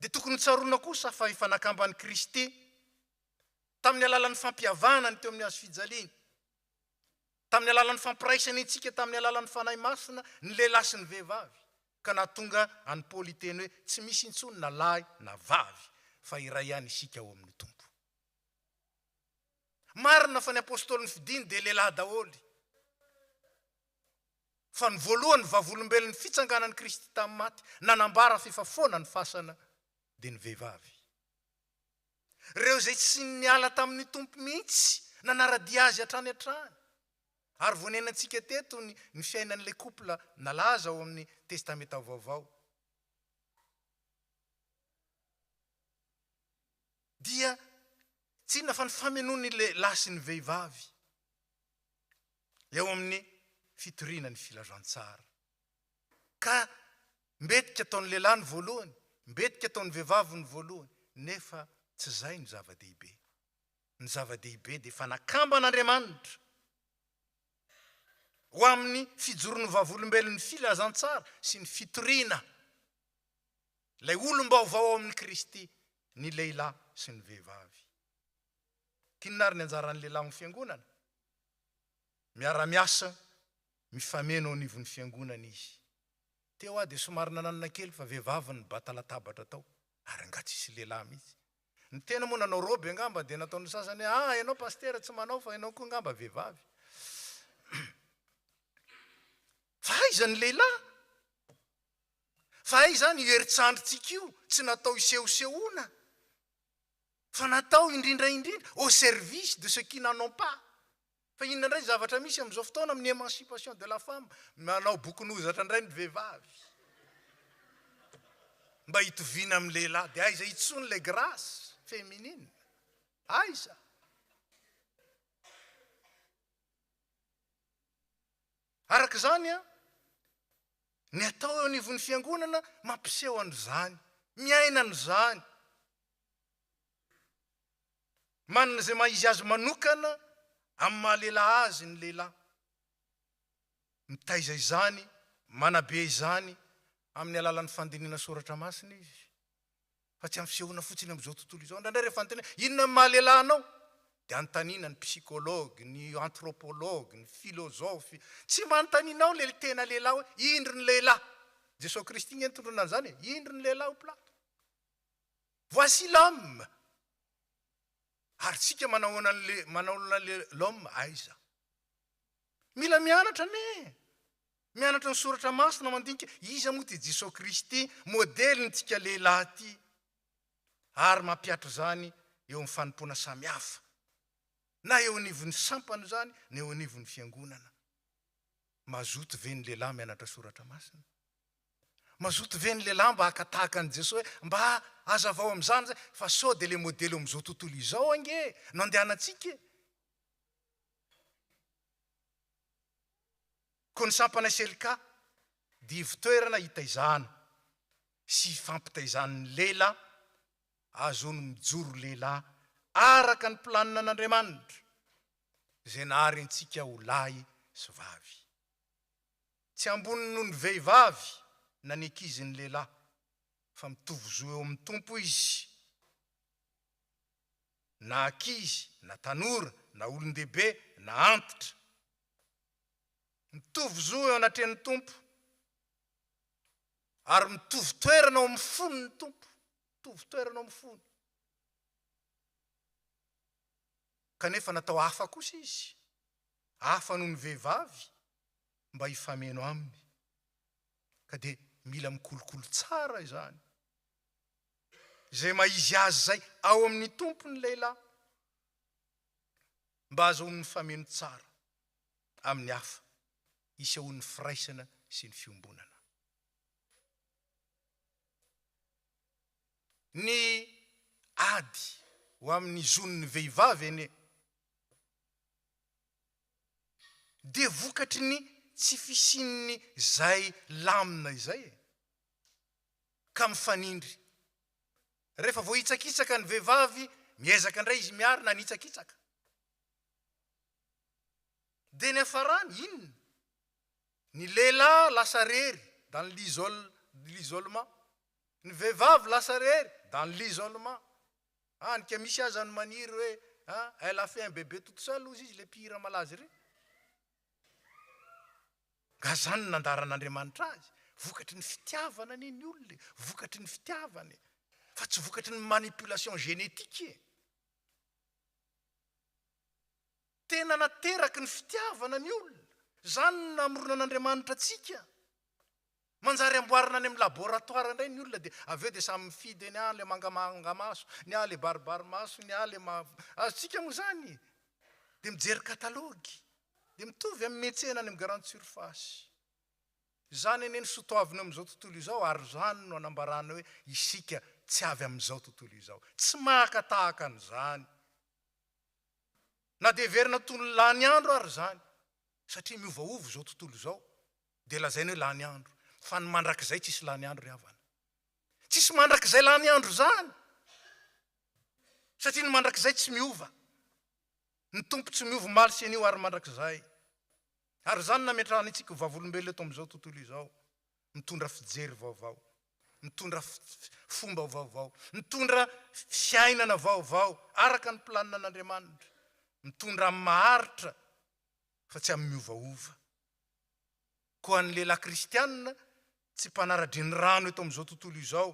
Dia tokony tsaroana kosa fa efa nakambany Kristy tamin'ny alalan'ny fampihavanany teo amin'ny hazo fijaliana, tamin'ny alalan'ny fampiraisany antsika tamin'ny alalan'ny fanahy masina ny lehilahy sy ny vehivavy, ka nahatonga any Paoly teny hoe tsy misy intsony na lahy na vavy fa iray ihany isika ao amin'ny Tompo. Marina fa ny apôstôly ny fidiny dia lehilahy daholy. Fa ny voalohany vavolombelon'ny fitsanganan'ny Kristy tamin'ny maty, nanambara fifafoana ny fasana dia ny vehivavy. Reo zay tsy niala tamin'ny Tompo mihitsy nanaradia azy hatrany hatrany. Ary vonenantsika teto ny fiainan'ilay couple nalaza ao amin'ny testamenta vaovao. Dia tsy inona fa ny famenoany lehilahy sy ny vehivavy eo amin'ny fitoriana ny filazantsara. Ka mbetika ataon'ny lehilahy ny voalohany, mbetika ataon'ny vehivavy ny voalohany, nefa tsy zay ny zava-dehibe. Ny zava-dehibe dia fanakamban'Andriamanitra ho amin'ny fijoroan'ny vavolombelon'ny filazantsara sy ny fitoriana ilay olom-baovao amin'ny Kristy, ny lehilahy sy ny vehivavy. Kinona ary ny anjaran'ny lehilahy amin'ny fiangonana? Miara-miasa, mifameno anivon'ny fiangonana izy. Teo dia somary nananana kely fa vehivavy ny bata latabatra tao, ary angatsy isy lehilahy mihitsy. Ny tena moa nanao robe angamba dia nataon'ny sasany ianao pastera tsy manao fa ianao koa angamba vehivavy. Fa aiza ny lehilahy? Fa aiza ny herintsandritsika io tsy natao isehosehoana, fa natao indrindra au service de ceux qui n'en ont pas. Fa inona indray zavatra misy amin'izao fotoana amin'ny émancipation de la femme, manao bokon'ozatra indray ny vehivavy mba hitoviana amin'ny lehilahy. Dia aiza itsony le grâce féminine? Aiza? Araka izany ny atao eo anivon'ny fiangonana mampiseho an'izany, miaina an'izany. manana zay maha izy azy manokana amin'ny mahalehilahy azy ny lehilahy mitaiza izany manabe izany amin'ny alalan'ny fandinina soratra masina izy fa tsy amin'ny fisehoana fotsiny amin'izao tontolo izao ndraindray rehefa nytena inona ny mahalehilahinao dia antanina ny psychologue ny anthropologue ny philosophe tsy manotaninao le tena lehilahy hoe indro ny lehilahy Jesosy Kristy igny tondrona an'izany indro ny lehilahy ho Plato voici l'homme ary tsika manaona l'homme aiza mila mianatra mianatra ny soratra masina mandinika iza moa ty Jesosy Kristy modely nytsika lehilahy ty ary mampiatra zany eo amin'ny fanompoana samihafa na eo anivon'ny sampany zany na eo anivon'ny fiangonana mazoto ve ny lehilahy mianatra soratra masina mazoto ve ny lehilahy mba hakatahaka an' Jesosy hoe mba azavao amin'izany zay fa sao de le modely amin'izao tontolo izao ange no andehanantsika ko ny sampana selika divitoerana hitaizana sy fampitaizan'ny lehilahy azony mijoro lehilahy araka ny planina an'Andriamanitra zay naharentsika ho lahy sy vavy tsy ambony noho ny vehivavy na ny ankizy ny lehilahy fa mitovy zo eo amin'ny tompo izy na ankizy na tanora na olon-dehibe na antitra mitovy zo eo anatrehan'ny tompo ary mitovy toerana ao amin'ny fony ny tompo mitovy toerana ao amin'ny fony kanefa natao hafa kosa izy hafa noho ny vehivavy mba hifameno aminy ka dia mila mikolokolo tsara izany zay maizy azy zay ao amin'ny tompo ny lehilahy mba azahoany ny fameno tsara amin'ny hafa hisehoan'ny firaisana sy ny fiombonana ny ady ho amin'ny zon'ny vehivavy ene dia vokatry ny tsy fisin'ny zay lamina izay ka mifanindry rehefa vo hitsakitsaka ny vehivavy miezaka indray izy miarina ny hitsakitsaka dia ny afarany inona ny lehilahy lasa rery dans l'isolement ny vehivavy lasa rery dans l'isolement anika misy aza ny maniry hoe elle a fait un bébé toute seule ozy izy le pira malazy reny nga zany nandaran'Andriamanitra azy vokatry ny fitiavana ny olona vokatry ny fitiavana fa tsy vokatry ny manipulation génétique tena nateraky ny fitiavana ny olona zany namorona an'Andriamanitra atsika manjary amboarina any amin'ny laboratoire indray ny olona dia aveo dia samy mifidy ny le mangamanga maso ny le baribary maso ny le azontsika moa zany dia mijery katalogy dia mitovy amin'ny metsena any amin'ny grande surface zany eny ny sotoavina amin'izao tontolo izao ary zany no anambarana hoe isika tsy avy amin'izao tontolo izao tsy mahakatahaka an'izany na dia verina toy ny lany andro ary zany satria miovaova izao tontolo izao dia lazainy hoe lany andro fa ny mandrakizay tsisy lany andro ry havana tsisy mandrakizay lany andro zany satria ny mandrakizay tsy miova ny tompo tsy miova maly sy anio ary mandrakizay ary zany nametrahana itsika vavolombelona eto amin'izao tontolo izao mitondra fijery vaovao mitondra fomba vaovao mitondra fiainana vaovao araka ny planina an'Andriamanitra mitondra amin'ny maharitra fa tsy amin'ny miovaova ko an'ny lehilahy kristianina tsy mpanara-driny rano eto amin'izao tontolo izao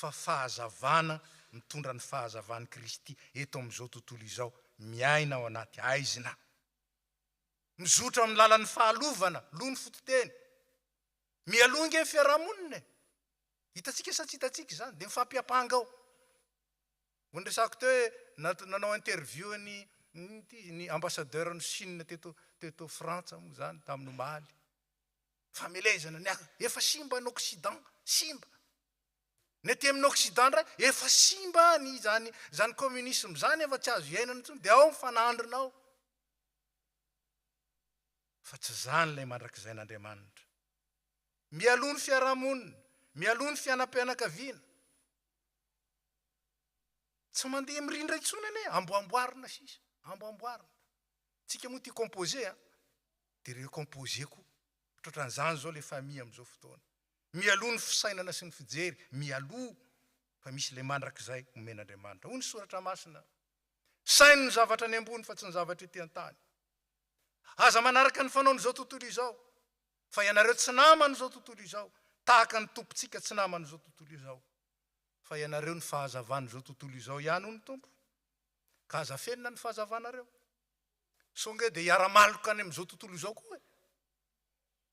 fa fahazavana mitondra ny fahazavan'i Kristy eto amin'izao tontolo izao miaina ao anaty aizina mizotra amin'ny lalan'ny fahalovana loha ny fototeny mialonga ny fiarahamonina hitatsika sa tsy hitatsika izany dia mifampiampanga ao ondresako teo hoe nanao interview ny ambassadeur ny Chine teto Frantsa moa zany tamin'ny omaly famelezana ny efa simba ny Occident simba ny aty amin'ny Occident ndray efa simba ny zany communisme zany efa tsy azo iainana intsony dia ao mifanandrinao fa tsy zany ilay mandrakizay n'Andriamanitra mialoha ny fiarahamonina mialoha ny fianam-pianakaviana tsy mandeha mirindra itsonany e amboamboarina sisa amboamboarina tsika moa ty composé a de reo composé ko tratran'izany zao le famille am'izao fotoana mialoha ny fisainana sy ny fijery mialoha fa misy le mandrak'izay omen'Andriamanitra hoy ny soratra masina sainy ny zavatra any ambony fa tsy ny zavatra ety an-tany aza manaraka ny fanaony zao tontolo izao fa ianareo tsy namany zao tontolo izao tahaka ny tompontsika tsy namany zao tontolo izao fa ianareo ny fahazavany zao tontolo izao ihany ho ny tompo ka aza fenina ny fahazavanareo songe de hiara-maloka any am'izao tontolo izao koa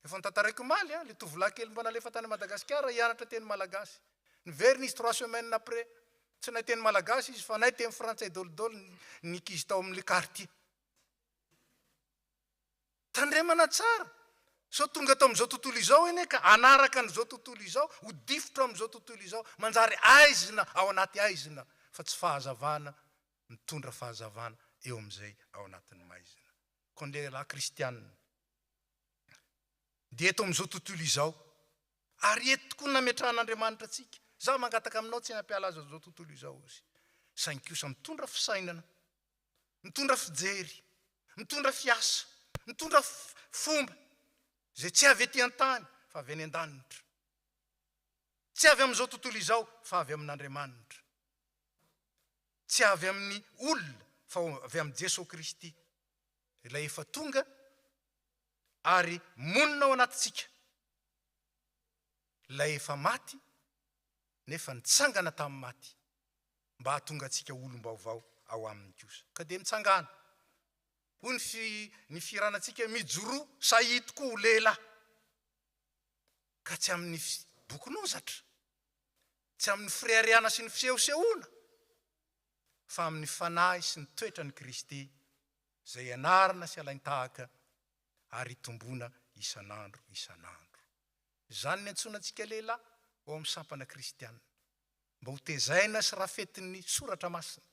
efa nitantaraiko maly le tovolahy kely mbo nalefa tany Madagasikara hianatra teny malagasy niveriny izy 3 semaines après tsy nahay teny malagasy izy fa nahay teny frantsay dolidoly nikizy tao amin'ny quartier tandremana tsara so tonga tao am'izao tontolo izao eny ka anaraka n'izao tontolo izao ho difitra am'izao tontolo izao manjary aizina ao anaty aizina fa tsy fahazavana mitondra fahazavana eo am'izay ao anatin'ny maizina kon lehilahy kristianina de eto am'izao tontolo izao ary eto tokoa nametran'Andriamanitra atsika za mangataka aminao tsy hampiala azy zao tontolo izao izy saingy kosa mitondra fisainana mitondra fijery mitondra fiasa mitondra fomba zay tsy avy ety an-tany fa avy any an-danitra tsy avy am'izao tontolo izao fa avy amin'Andriamanitra tsy avy amin'ny olona fa avy am' Jesosy Kristy ilay efa tonga ary monina ao anatitsika lay efa maty nefa nitsangana tamin'ny maty mba hahatonga atsika olom-baovao ao amin'ny kosa ka de mitsangana hoy ny firanantsika mijoro sahito koa ho lehilahy ka tsy amin'ny bokin'ozatra tsy amin'ny firehareana sy ny fisehosehoana fa amin'ny fanahy sy ny toetra ny Kristy zay ianarana sy alainy tahaka ary tombona isan'andro isan'andro zany ny antsonantsika lehilahy ao amin'ny sampana kristianina mba ho tezaina sy rafetin'ny soratra masina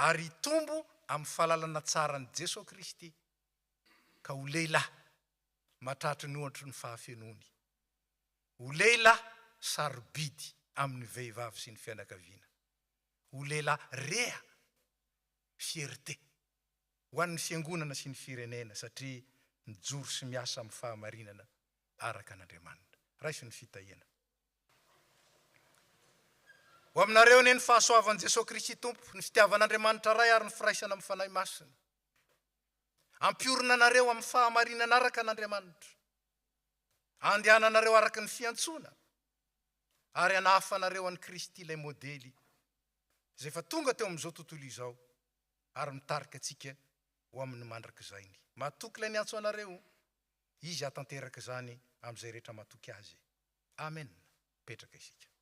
ary tombo amin'ny fahalalana tsara ny Jesosy Kristy ka ho lehilahy matratry ny ohatra ny fahafenony ho lehilahy sarobidy amin'ny vehivavy sy ny fianakaviana ho lehilahy rea fierté ho an'ny fiangonana sy ny firenena satria mijoro sy miasa amin'ny fahamarinana araka an'Andriamanitra raisy ny fitahiana ho aminareo ne ny fahasoavan'i Jesosy Kristy tompo ny fitiavan'Andriamanitra ray ary ny firaisana amin'ny fanahy masina ampiorina anareo amin'ny fahamarinana araka an'Andriamanitra andehananareo araka ny fiantsoana ary anahafanareo an'i Kristy ilay modely zay fa tonga teo am'izao tontolo izao ary mitarika atsika ho amin'ny mandrak'izainy matoky ilay niantso anareo izy hatanteraka zany am'izay rehetra matoky azy amen petraka isika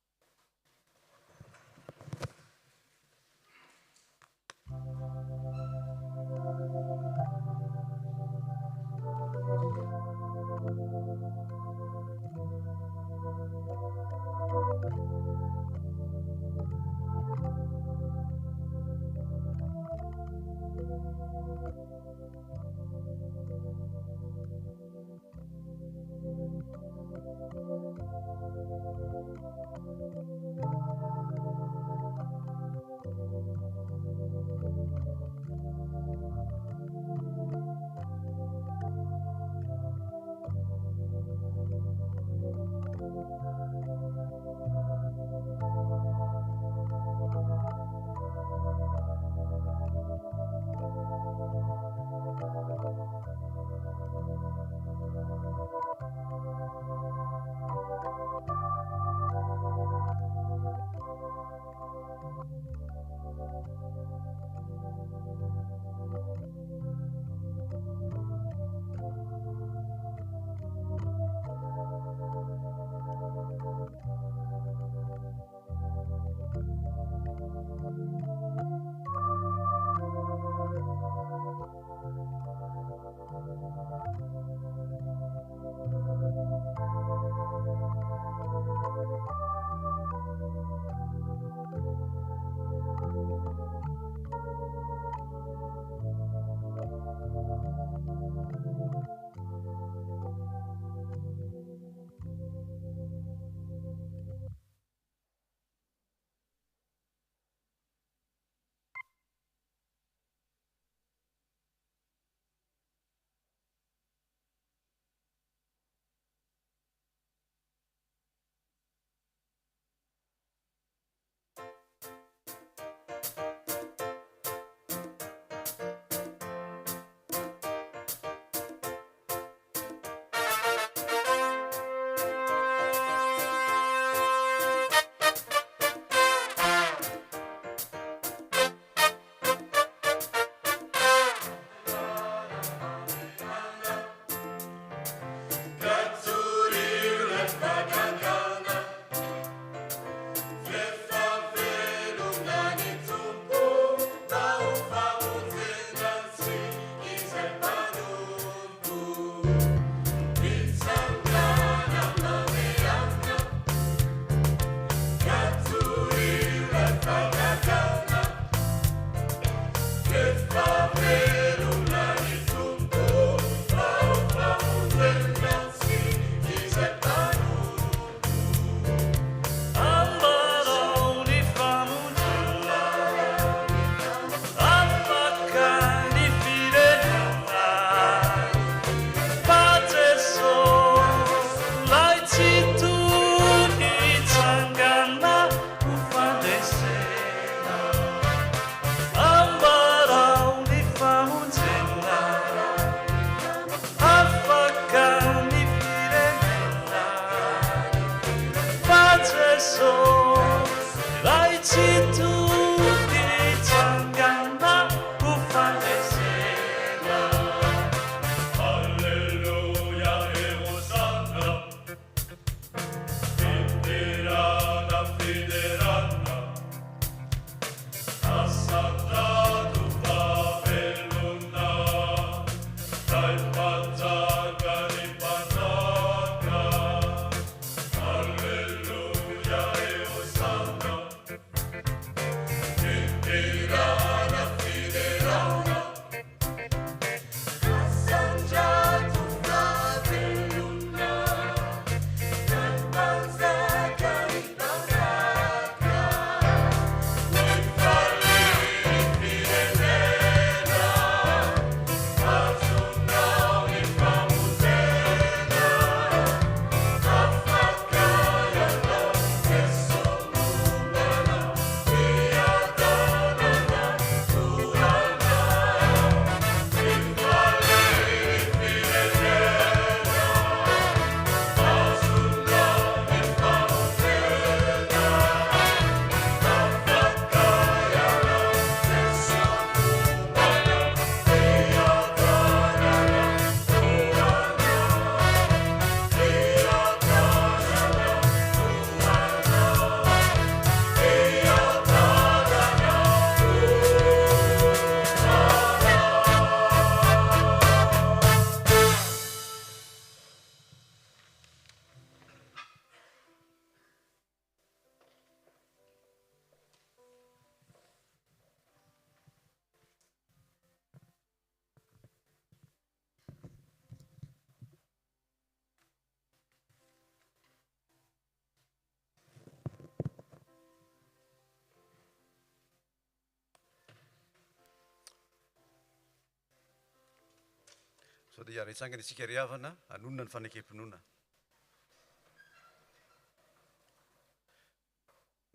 sao dia iarehtsangana isika ry havana anonona ny fanekempinoana.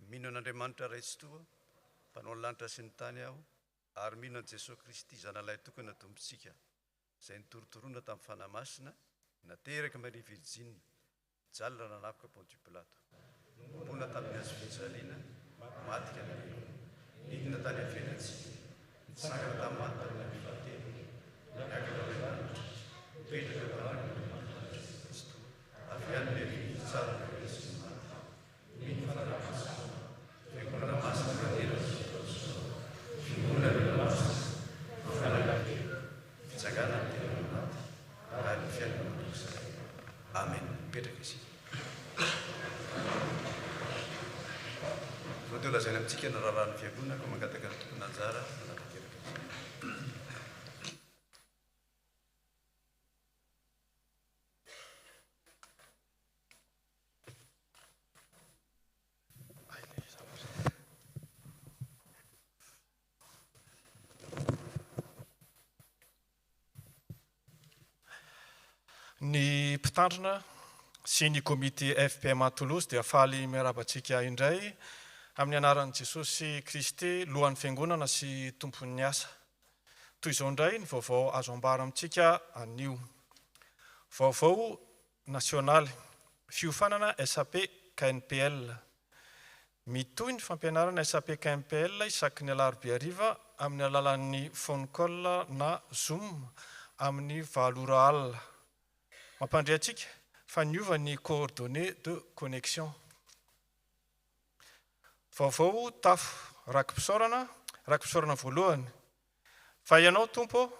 Mino an'Andriamanitra ray tsy toa, mpanao ny lanitra sy ny tany aho, ary mino an' Jesosy Kristy zanalay tokony natombotsika, izay nitorotoroana tamin'ny fanahy masina, nateraka Maria Virjine, jalina nanapoka Pontius Pilato. Nompona tamin'ny hazo fijaliana, maty ka nidina tany avelantsika, nitsangana tamin'ny maty tamin'ny amin'ny fahatelo, niakatra Andriamanitra, mipetraka tamin'ny Kristo, avy any lehibe tsara ny Kristy sy ny maty. Mino fanahy masina, fiangonana masina tanteraka, fiangonana masina, fanan'andro, fitsangana ny tena maty, ary ny fiainana mandrakizay. Amen. Mipetraka isika. Sao teo lazaina amintsika ny raharahany fiangonana ka mangataka ny tokony anjara manatanteraka isika. Ny mpitandrina sy ny komite FPMA Toulouse dia faly miarabantsika indray amin'ny anaran'i Jesosy Kristy lohan'ny fiangonana sy tompon'ny asa. Toy izao indray ny vaovao azo ambara amintsika anio. Vaovao nasionaly, fiofanana SAP KNPL. Mitohy ny fampianarana SAP KNPL isaky ny alarobia hariva amin'ny alalan'ny phone call na Zoom amin'ny 7 alina. Mampandray antsika fa niova ny coordonnées de connexion. Vaovao tafo rakimpisaorana voalohany. Fa ianao tompo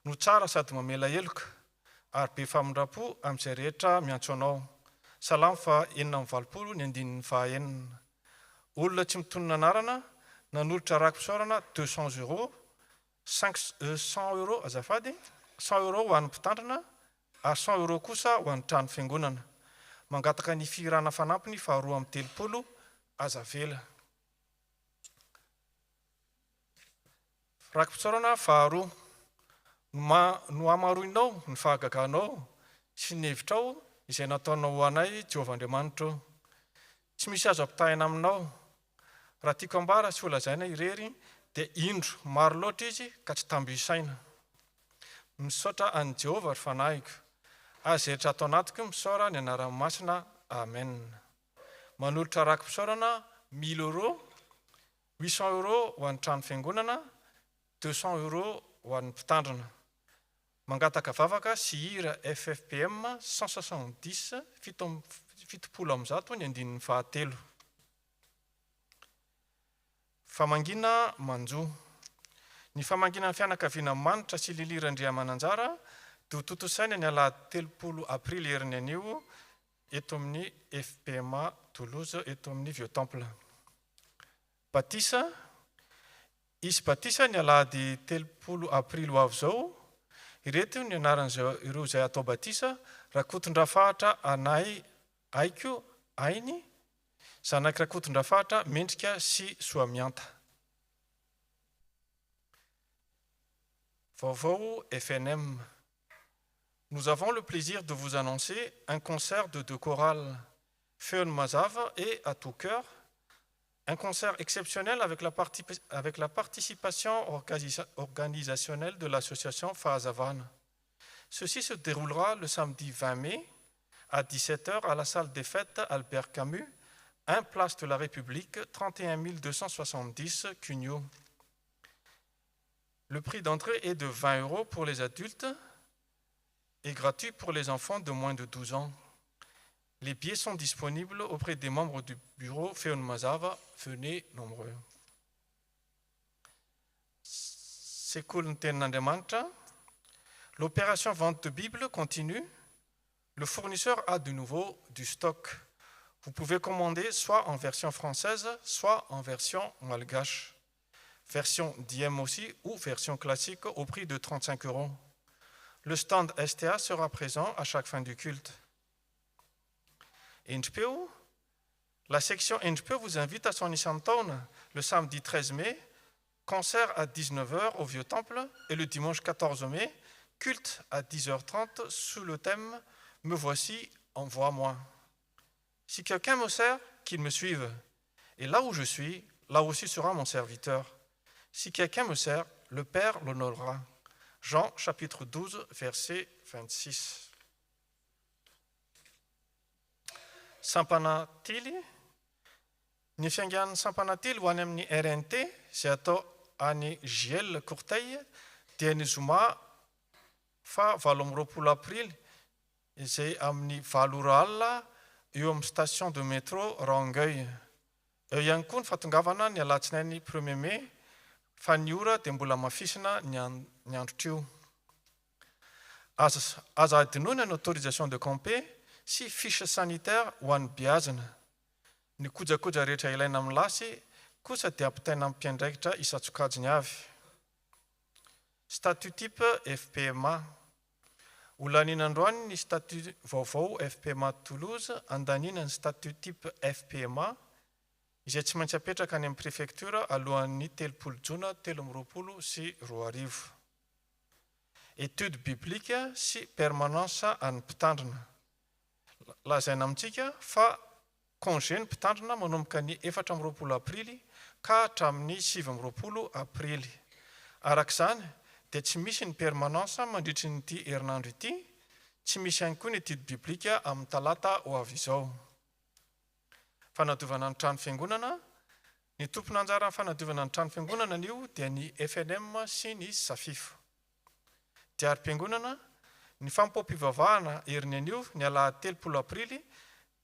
no tsara sady mamela heloka ary be famindrapo amin'izay rehetra miantso anao. Salamo fa 4:9 ny andininy fahaenina. Olona tsy mitonona anarana nanolotra rakimpisaorana 200 €, 100 € azafady, 100 € ho an'ny mpitandrina, ary 100 € kosa ho an'ny trano fiangonana. Mangataka ny firana fanampiny fa 230 azavela. Rakimpisaorana faharoa, no hamaroinao ny fahagaganao sy ny hevitrao izay nataonao ho anay Jehovahandriamanitra. Tsy misy azo ampitahina aminao. Raha tiako ambara sy olazaina irery dia indro maro loatra izy ka tsy tambisaina. Misaotra an'i Jehovah ary fanahiko. Azy rehetra atao anatiko misaora ny anaran'ny masina. Amen. Manolotra rakimpisaorana 1000 €, 800 € ho an'ny trano fiangonana, 200 € ho an'ny mpitandrina. Mangataka vavaka sy hira FFPM 170 710 ny andininy fahatelo. Famangina manjo. Ny famangina ny fianakaviana manitra sy lilirandriamananjara dia totosaina ny alahady 30 aprily herin'ny anio eto amin'ny FPMA Toulouse eto amin'ny Vieux Temple. Batisa. Isy batisa ny alahady 30 aprily ho avy izao. Ireto ny anaran'ireo izay atao batisa: Rakotondrafahatra anay aiko ainy, zanaky Rakotondrafahatra mendrika sy Soamianta. Vaovao FNM. Nous avons le plaisir de vous annoncer un concert de 2 chorales, Feon Mazava et À tout cœur, un concert exceptionnel avec la participation organisationnelle de l'association Fahazavan. Ceci se déroulera le samedi 20 mai à 17 h à la salle des fêtes Albert Camus, 1 place de la République, 31 270 Cugnot. Le prix d'entrée est de 20 € pour les adultes et gratuit pour les enfants de moins de 12 ans. Les billets sont disponibles auprès des membres du bureau Feon Mazava. Venez nombreux. L'opération vente de Bible continue. Le fournisseur a de nouveau du stock. Vous pouvez commander soit en version française, soit en version malgache. Version Diem aussi ou version classique au prix de 35 €. Le stand STA sera présent à chaque fin du culte. Enspeu, la section Enspeu vous invite à Sonny Santon le samedi 13 mai, concert à 19 h au Vieux Temple, et le dimanche 14 mai, culte à 10h30 sous le thème « Me voici, envoie-moi ». Si quelqu'un me sert, qu'il me suive. Et là où je suis, là aussi sera mon serviteur. Si quelqu'un me sert, le Père l'honorera. Jean chapitre 12, verset 26. Sampanatily, ny fiangan'ny sampanatily ho any amin'ny RNT, izay atao any JL Courteil, dia ny zoma fa 8 aprily, izay amin'ny 7 alina eo amin'ny station de métro Rangueil. Eo ihany koa ny fatongavana ny alatsinainy 1er mai, fa ny ora dia mbola mafisina ny andro teo. Aza adinoina ny autorisation de camper sy fiche sanitaire ho an'ny beazina. Ny kojakoja rehetra ilaina amin'ny lasy kosa dia ampitaina amin'ny mpiandraikitra isan-tsokajiny avy. Statut type FPMA. Olanina androany ny statut vaovao FPMA Toulouse, andanina ny statut type FPMA, izay tsy maintsy apetraka any amin'ny préfecture alohan'ny 30 Jona 2020 sy 2020. Étude biblique sy permanence an'ny mpitandrina. Lazaina amintsika fa congé ny mpitandrina manomboka ny 4 aprily ka hatramin'ny 7 aprily. Arak'izany, dia tsy misy ny permanence mandritry nyity herinandro ity, tsy misy ihany koa ny étude biblique amin'ny talata ho avy izao. Fanadiovana ny trano fiangonana. Ny tompona anjara fanadiovana ny trano fiangonana io dia ny FNM sy ny SAFIF. Diarim-piangonana, ny fampompivavahana herin'ny anio ny alahady 30 aprily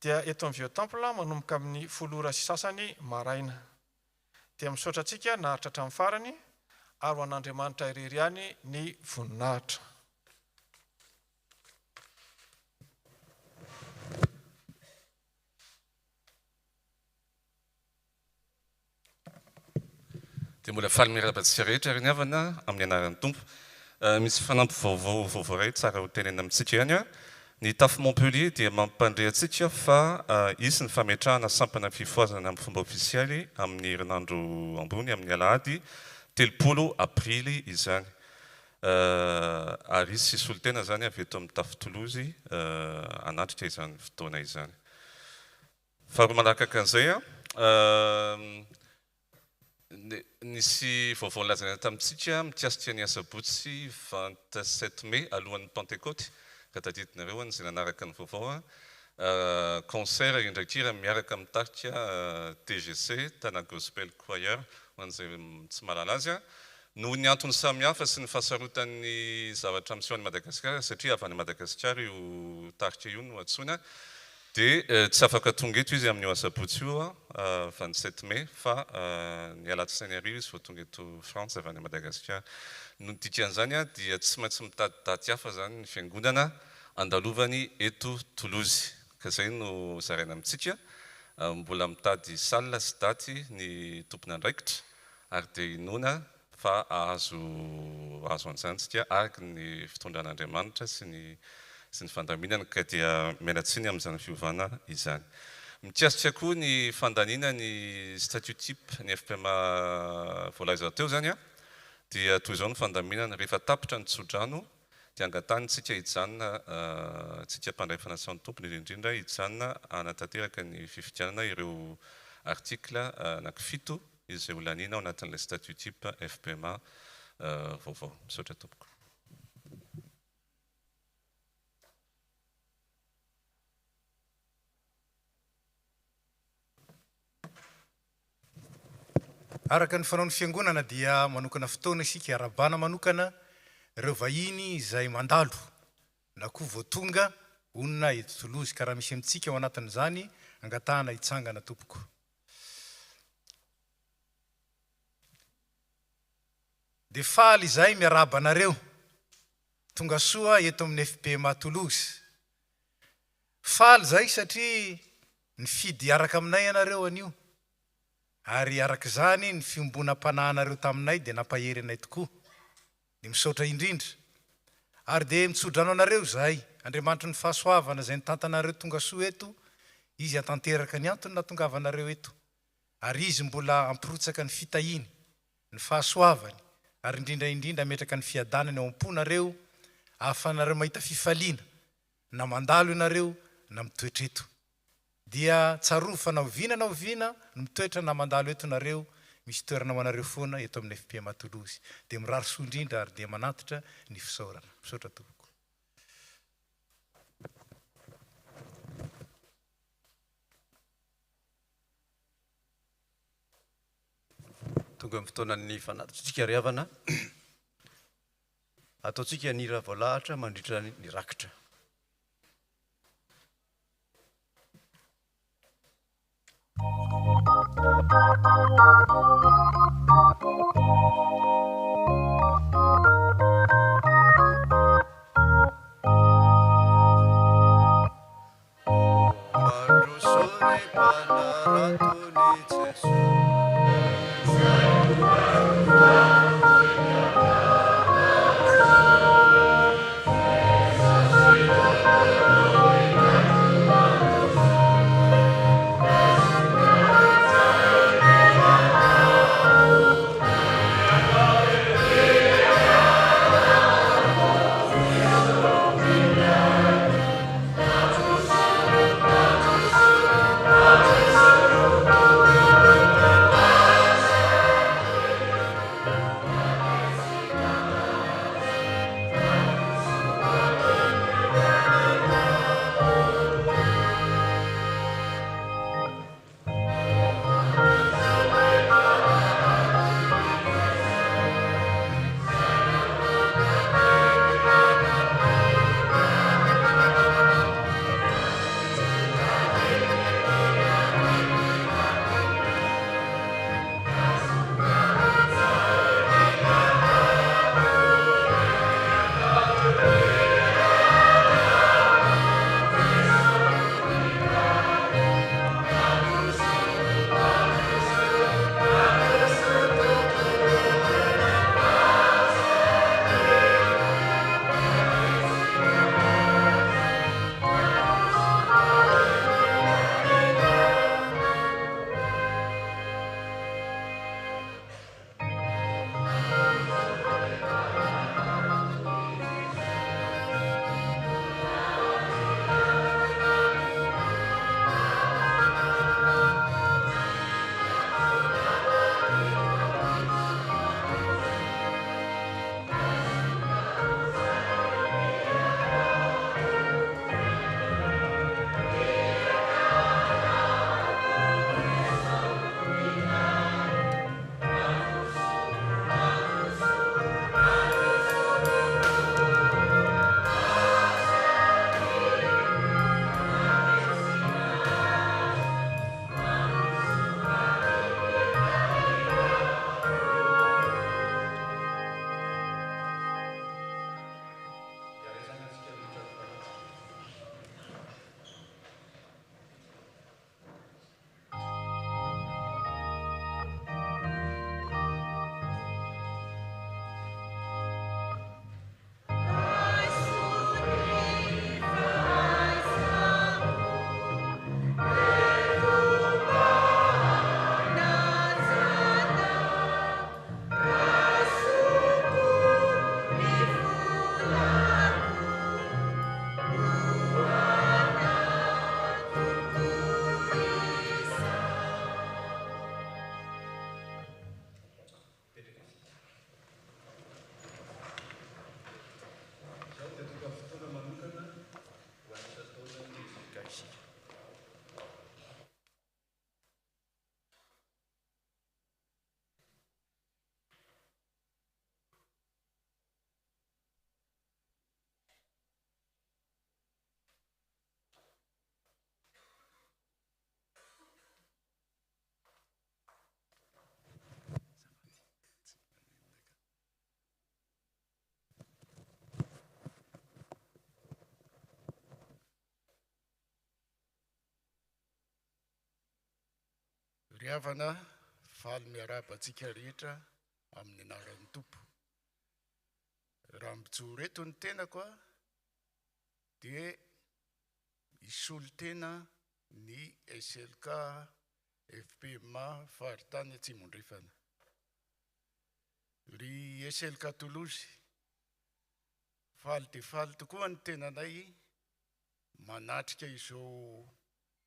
dia eto amin'ny Vieux Temple manomboka amin'ny 10 sy sasany maraina. Dia misaotra antsika naharitra hatramin'ny farany ary ho an'Andriamanitra irery ihany ny voninahitra. Dia mbola faly miarabantsika rehetra ary ny havana amin'ny anaran'ny tompo. Misy fanampy vaovao iray tsara ho tenena amintsika ihany. Ny tafy Montpellier dia mampandre antsika fa isy ny fametrahana sampana fifoazana amin'ny fomba ofisialy amin'ny herinandro ambony amin'ny alahady 30 aprily izany. Ary isy solotena zany avy eto amin'ny tafy Toulouse anatrika izany fotoana izany. Faharoa manaraka an'izay nisy vaovao lazana tamintsika mikasika ny asabotsy 27 mai alohan'ny Pentecôte ka tadidinareo izay nanaraka ny vaovao concert indrakira miaraka mitarika TGC Tana Gospel Choir ho an'izay tsy mahalala azy noho ny antony samihafa sy ny fahasarotan'ny zavatra miseho any Madagasikara satria avy any Madagasikara io tarika io no antsoina. Dia tsy afaka tonga eto izy amin'ny asabotsy io 27 mai fa ny alatsinainy arivo izy vao tonga eto France avy any Madagasikara. No dikan'izany dia tsy maintsy mitady daty hafa zany ny fiangonana andalovany eto Toulouse. Ka zay no zaraina amintsika. Mbola mitady salle sy daty ny tompona andraikitra ary dia inona fa azo anjantsika araka ny fitondran'Andriamanitra sy ny fandaminana ka dia mialatsiny amin'izany fiovana izany. Mikasika koa ny fandanina ny statut type ny FPMA voalaza teo zany dia toy izao ny fandaminana rehefa tapitra ny tsodrano dia angatanytsika hijanona tsika mpandray fanasan'ny tompony indrindra hijanona anatanteraka ny fifidianana ireo article anankifito izay ho lanina ao anatin'ilay statut type FPMA vaovao. Misaotra tompoko. Araka ny fanaon'ny fiangonana dia manokana fotoana isika arabana manokana ireo vahiny izay mandalo na koa vao tonga onona eto Toulouse ka raha misy amintsika ao anatin'izany angatahana hitsangana tompoko. Dia faly izay miaraba anareo tonga soa eto amin'ny FPMA Toulouse. Faly izay satria ny fidy araka aminay anareo anio. Ary arak'izany ny fiombonam-panahinareo taminay dia nampahery anay tokoa. Dia misaotra indrindra. Ary dia mitsodrano anareo zahay. Andriamanitra ny fahasoavana izay nitantanareo tonga soa eto, izy hatanteraka ny antony nahatongavanareo eto. Ary izy mbola ampirotsaka ny fitahiny, ny fahasoavany, ary indrindra ametraka ny fiadanany ao am-ponareo ahafanareo mahita fifaliana na mandalo ianareo na mitoetra eto dia tsaroa fa na oviana na oviana no mitoetra na mandalo eto nareo misy toerana ho anareo foana eto amin'ny FP Matolozy dia mirary soa indrindra ary dia manatitra ny fisaorana misaotra tompoko tonga amin'ny fotoanan'ny fanatitsika ry havana ataontsika ny raha voalahatra mandritra ny rakitra ry havana faly miaraba antsika rehetra amin'ny anaran'ny tompo raha mijoro eto ny tenako a dia isolo tena ny SLK FPMA faharitany Atsimondrefana ry SLK Toulouse faly dia faly tokoa ny tenanay manatrika izao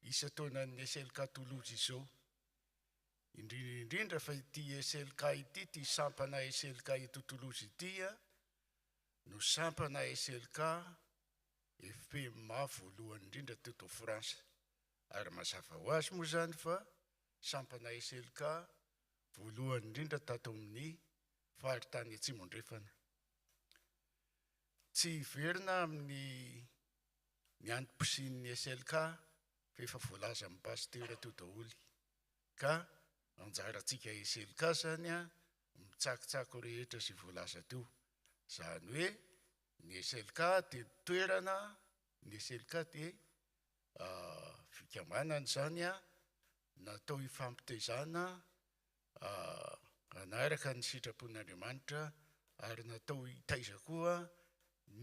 isa-taonan'ny SLK Toulouse izao. Indrindra fa ity SLK ity, ty sampana SLK eto Toulouse ity no sampana SLK FPMA voalohany indrindra teto Frantsa. Ary mazava ho azy moa zany fa sampana SLK voalohany indrindra tato amin'ny faritany Atsimondrefana. Tsy hiverina amin'ny ny antom-pisian'ny SLK fa efa voalaza amin'ny pasitera teo daholo. Ka anjarantsika SLK zany mitsakitsako rehetra sy voalaza teo. Zany hoe ny SLK dia toerana, ny SLK dia fikamanana zany natao hifampitezana anaraka ny sitrapon'Andriamanitra ary natao hitaiza koa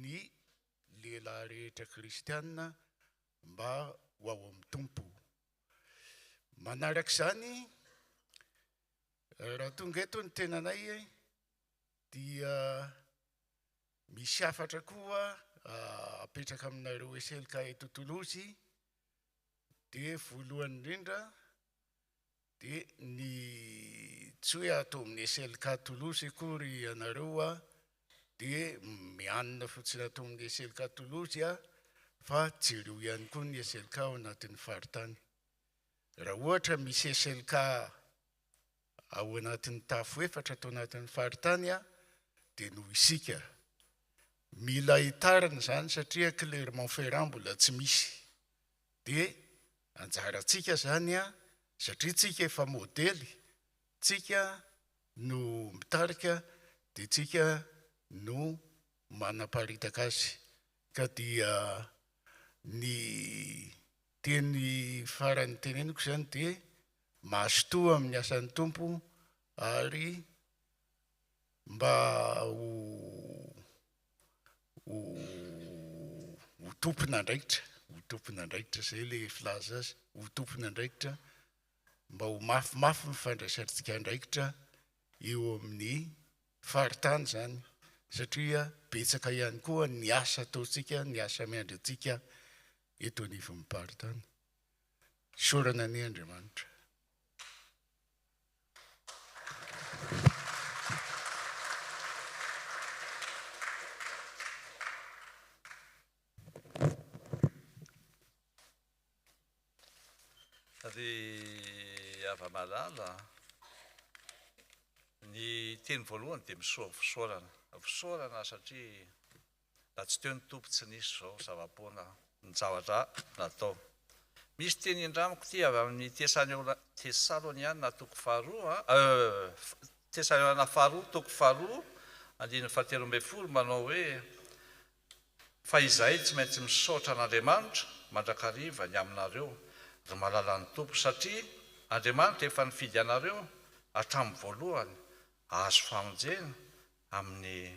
ny lehilahy rehetra kristianina mba ho ao amin'ny tompo. Manaraka izany, raha tonga eto ny tenanay dia misy hafatra koa apetraka aminareo SLK eto Toulouse, dia voalohany indrindra dia ny tsy hoe atao amin'ny SLK Toulouse akory ianareo dia mianina fotsiny atao amin'ny SLK Toulouse fa jereo ihany koa ny SLK ao anatin'ny faritany. Raha ohatra misy SLK ao anatin'ny tafo efatra atao anatin'ny faritany dia noho isika mila hitarina zany satria Clermont-Ferrand mbola tsy misy. Dia anjarantsika zany satria tsika efa modely, tsika no mitarika dia tsika no manaparitaka azy. Ka dia ny teny farany teneniko zany dia mahasotoa amin'ny asan'ny tompo ary mba ho tompona andraikitra, ho tompona andraikitra zay le filaza azy, ho tompona andraikitra mba ho mafimafy ny fandraisantsika andraikitra eo amin'ny faritany zany, satria betsaka ihany koa ny asa ataontsika, ny asa miandry antsika eto anivon'ny faritany. Sorana ny Andriamanitra. Ry ava-malala, ny teny voalohany dia fisaorana. Fisaorana satria raha tsy teo ny tompo tsy nisy zao zava-poana ny zavatra natao. Misy teny andramiko ty avy amin'ny Tesaloniana toko faharoa, Tesaloniana faharoa toko faharoa andininy fahatelo ambin'ny folo manao hoe fa izahay tsy maintsy misaotra an'Andriamanitra mandrakariva ny aminareo ry malala ny tompo, satria Andriamanitra efa nifidy anareo hatramin'ny voalohany ahazo famonjena amin'ny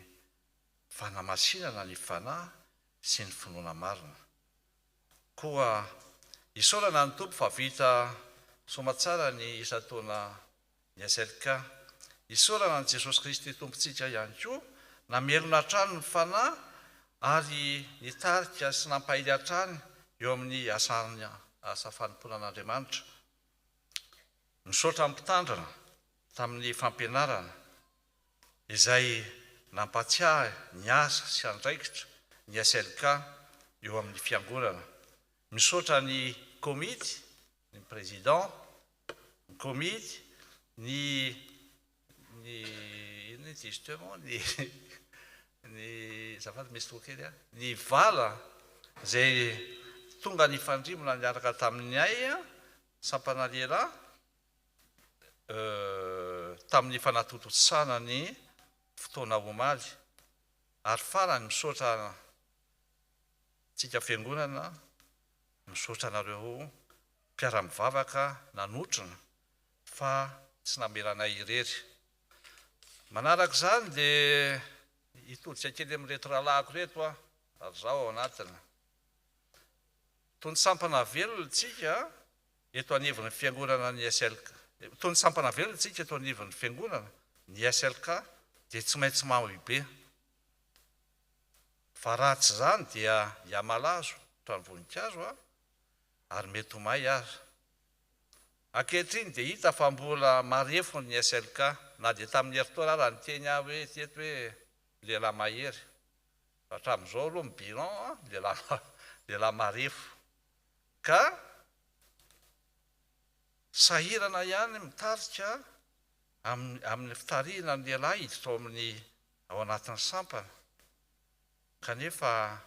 fanamasinana ny fanahy sy ny finoana marina. Koa isaorana ny tompo fa vita somatsara ny isa-taona ny SLK. Isaorana ny Jesosy Kristy tompontsika ihany koa namelona hatrany ny fanahy ary nitarika sy nampahily hatrany eo amin'ny asa fanomponan'Andriamanitra. Misaotra mpitandrina tamin'ny fampianarana izay nampatsiahy ny asa sy andraikitra ny SLK eo amin'ny fiangonana. Misaotra ny komity, ny président, ny komity, ny vala zay tonga ny fandrimona niaraka taminay sampana lehilahy tamin'ny fanatotosana ny fotoana omaly, ary farany misaotra tsika fiangonana, misaotra anareo mpiara-mivavaka nanotrona fa tsy nameranay irery. Manaraka zany dia hitodika kely amin'reto rahalahiko reto ary zaho ao anatiny. Tony sampana velona tsika eto anivon'ny fiangonana ny SLK. Tony sampana velona tsika eto anivon'ny fiangonana ny SLK dia tsy maintsy mahoibe. fa raha tsy zany dia iamalazo trano voninkazo ary mety ho may aza ankehitriny dia hita fa mbola marefo ny SLK na dia tamin'ny herintaona ara ny teny aho hoe teto hoe lehilahy mahery fa hatramin'izao aloha ny bilan lehilahy marefo ka sahirana ihany mitarika amin'ny fitarihana ny lehilahy hiditra ao anatin'ny sampana kanefa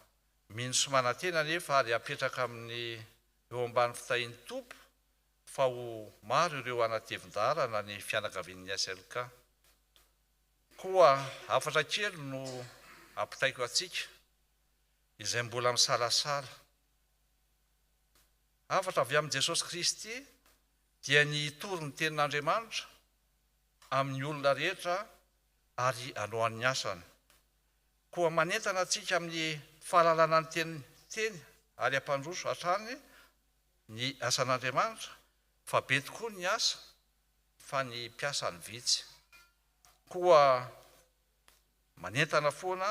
mino somanantena nefa ary apetraka amin'ny eo ambany fitahin'ny tompo fa ho maro ireo anatevin-darana ny fianakavian'ny SLK koa afatra kely no ampitaiko atsika izay mbola misalasala afatra avy amin'i Jesosy Kristy dia ny toro ny tenin'Andriamanitra amin'ny olona rehetra ary alohan'ny asany koa manentana atsika amin'ny fahalalana ny teny ary ampandroso hatrany ny asan'Andriamanitra fa be tokoa ny asa fa ny mpiasany vitsy koa manentana foana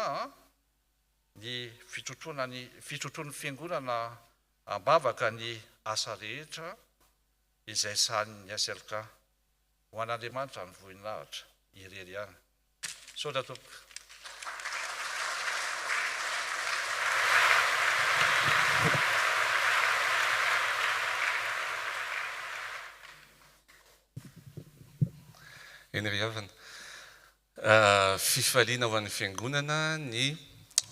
ny fitrotroan'ny fiangonana ambavaka ny asa rehetra izay sahan'ny SLK ho an'Andriamanitra ny voninahitra irery ihany sotra tompoko. Eny ry havana fifaliana ho an'ny fiangonana ny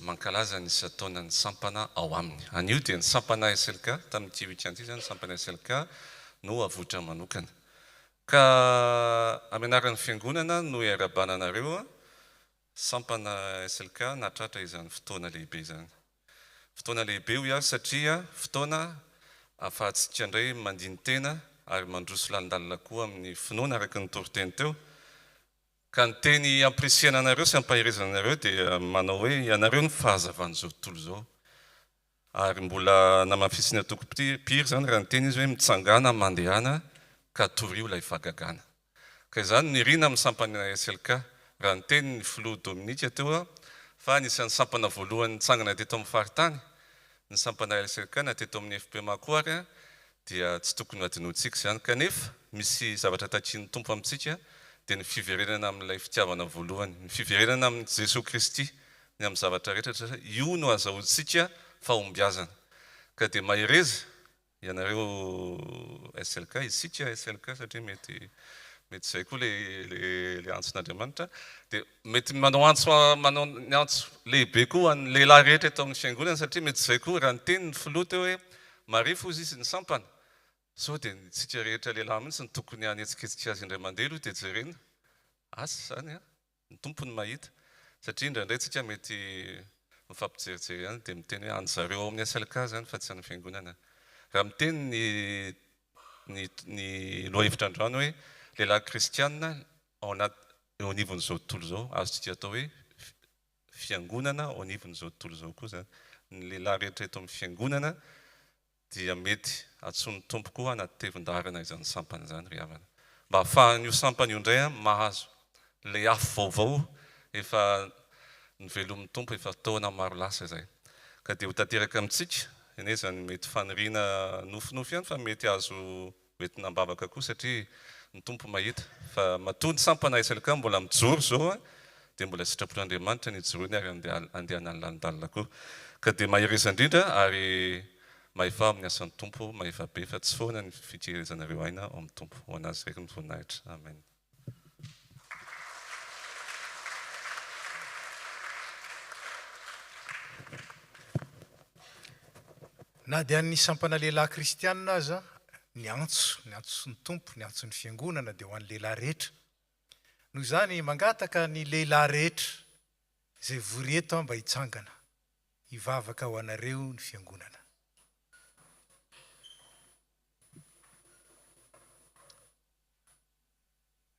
mankalaza ny taonan'ny sampana ao aminy anio dia ny sampana SLK tamin'ity weekend ity zany sampana SLK no avotra manokana ka amenaran'ny fiangonana no iarabananareo sampana SLK natratra izany fotoana lehibe izany fotoana lehibe ho iaho satria fotoana ahafahantsika indray mandiny tena ary mandroso landalina koa amin'ny finoana araka ny toriteny teo ka ny teny ampresiana anareo sy ampahirezanareo dia manao hoe ianareo ny fahazavan'izao tontolo izao ary mbola namafisiny atoko piry zany raha ny teny izy hoe mitsangana mandehana ka torio ilay fagagana ka izany nirina amin'ny sampana SLK raha ny teny ny filoha Dominika teo fa anisan'ny sampana voalohany nitsangana teto amin'ny faritany ny sampana SLK na teto amin'ny FP Makoary dia tsy tokony adinoantsika izany kanefa misy zavatra takian'ny tompo amintsika dia ny fiverenana amin'ilay fitiavana voalohany ny fiverenana amin'ny Jesosy Kristy ny amin'ny zavatra rehetra io no azahoantsika fahombiazana ka dia mahireza ianareo SLK isika SLK satria mety izay koa le antson'Andriamanitra dia mety manao ny antso lehibe koa ny lehilahy rehetra eto amin'ny fiangonana satria mety izay koa raha ny teny ny filoha teo hoe marefo izy izy ny sampana so dia tsika rehetra lehilahy mihitsy ny tokony hanetsiketsika azy indray mandeha aloha dia jerena asa zany ny tompony mahita satria indraindray tsika mety mifampijerijery ihany dia miteny hoe anjareo ao amin'ny SLK zany fa tsy any fiangonana raha miteny ny loha hevitra andrano hoe lehilahy kristianina eo anivon'izao tontolo izao azotsika atao hoe fiangonana ao anivon'izao tontolo izao koa zany ny lehilahy rehetra eto amin'ny fiangonana dia mety atsony tompo koa anaty tevin-darana izany sampana izany ry havana mba ahafahan'io sampana io indray mahazo le afo vaovao efa nivelomin'ny tompo efa taona maro lasa izay ka dia ho tanteraka amintsika ene zany mety faniriana nofinofy ihany fa mety azo hoentina ambavaka koa satria ny tompo mahita fa matoa ny sampana SLK mbola mijoro zao dia mbola sitrapon'Andriamanitra ny joroany ary andehana ny landalina koa ka dia mahireza indrindra ary mahefa amin'ny asan'ny tompo mahefa be fa tsy foana ny fiterezanareo aina ao amin'ny tompo ho anazy raiky ny voninahitra amen. Na dia ny sampana lehilahy kristianina aza ny antso ny tompo ny antso ny fiangonana dia ho an'ny lehilahy rehetra noho izany mangataka ny lehilahy rehetra izay vory eto mba hitsangana hivavaka ho anareo ny fiangonana.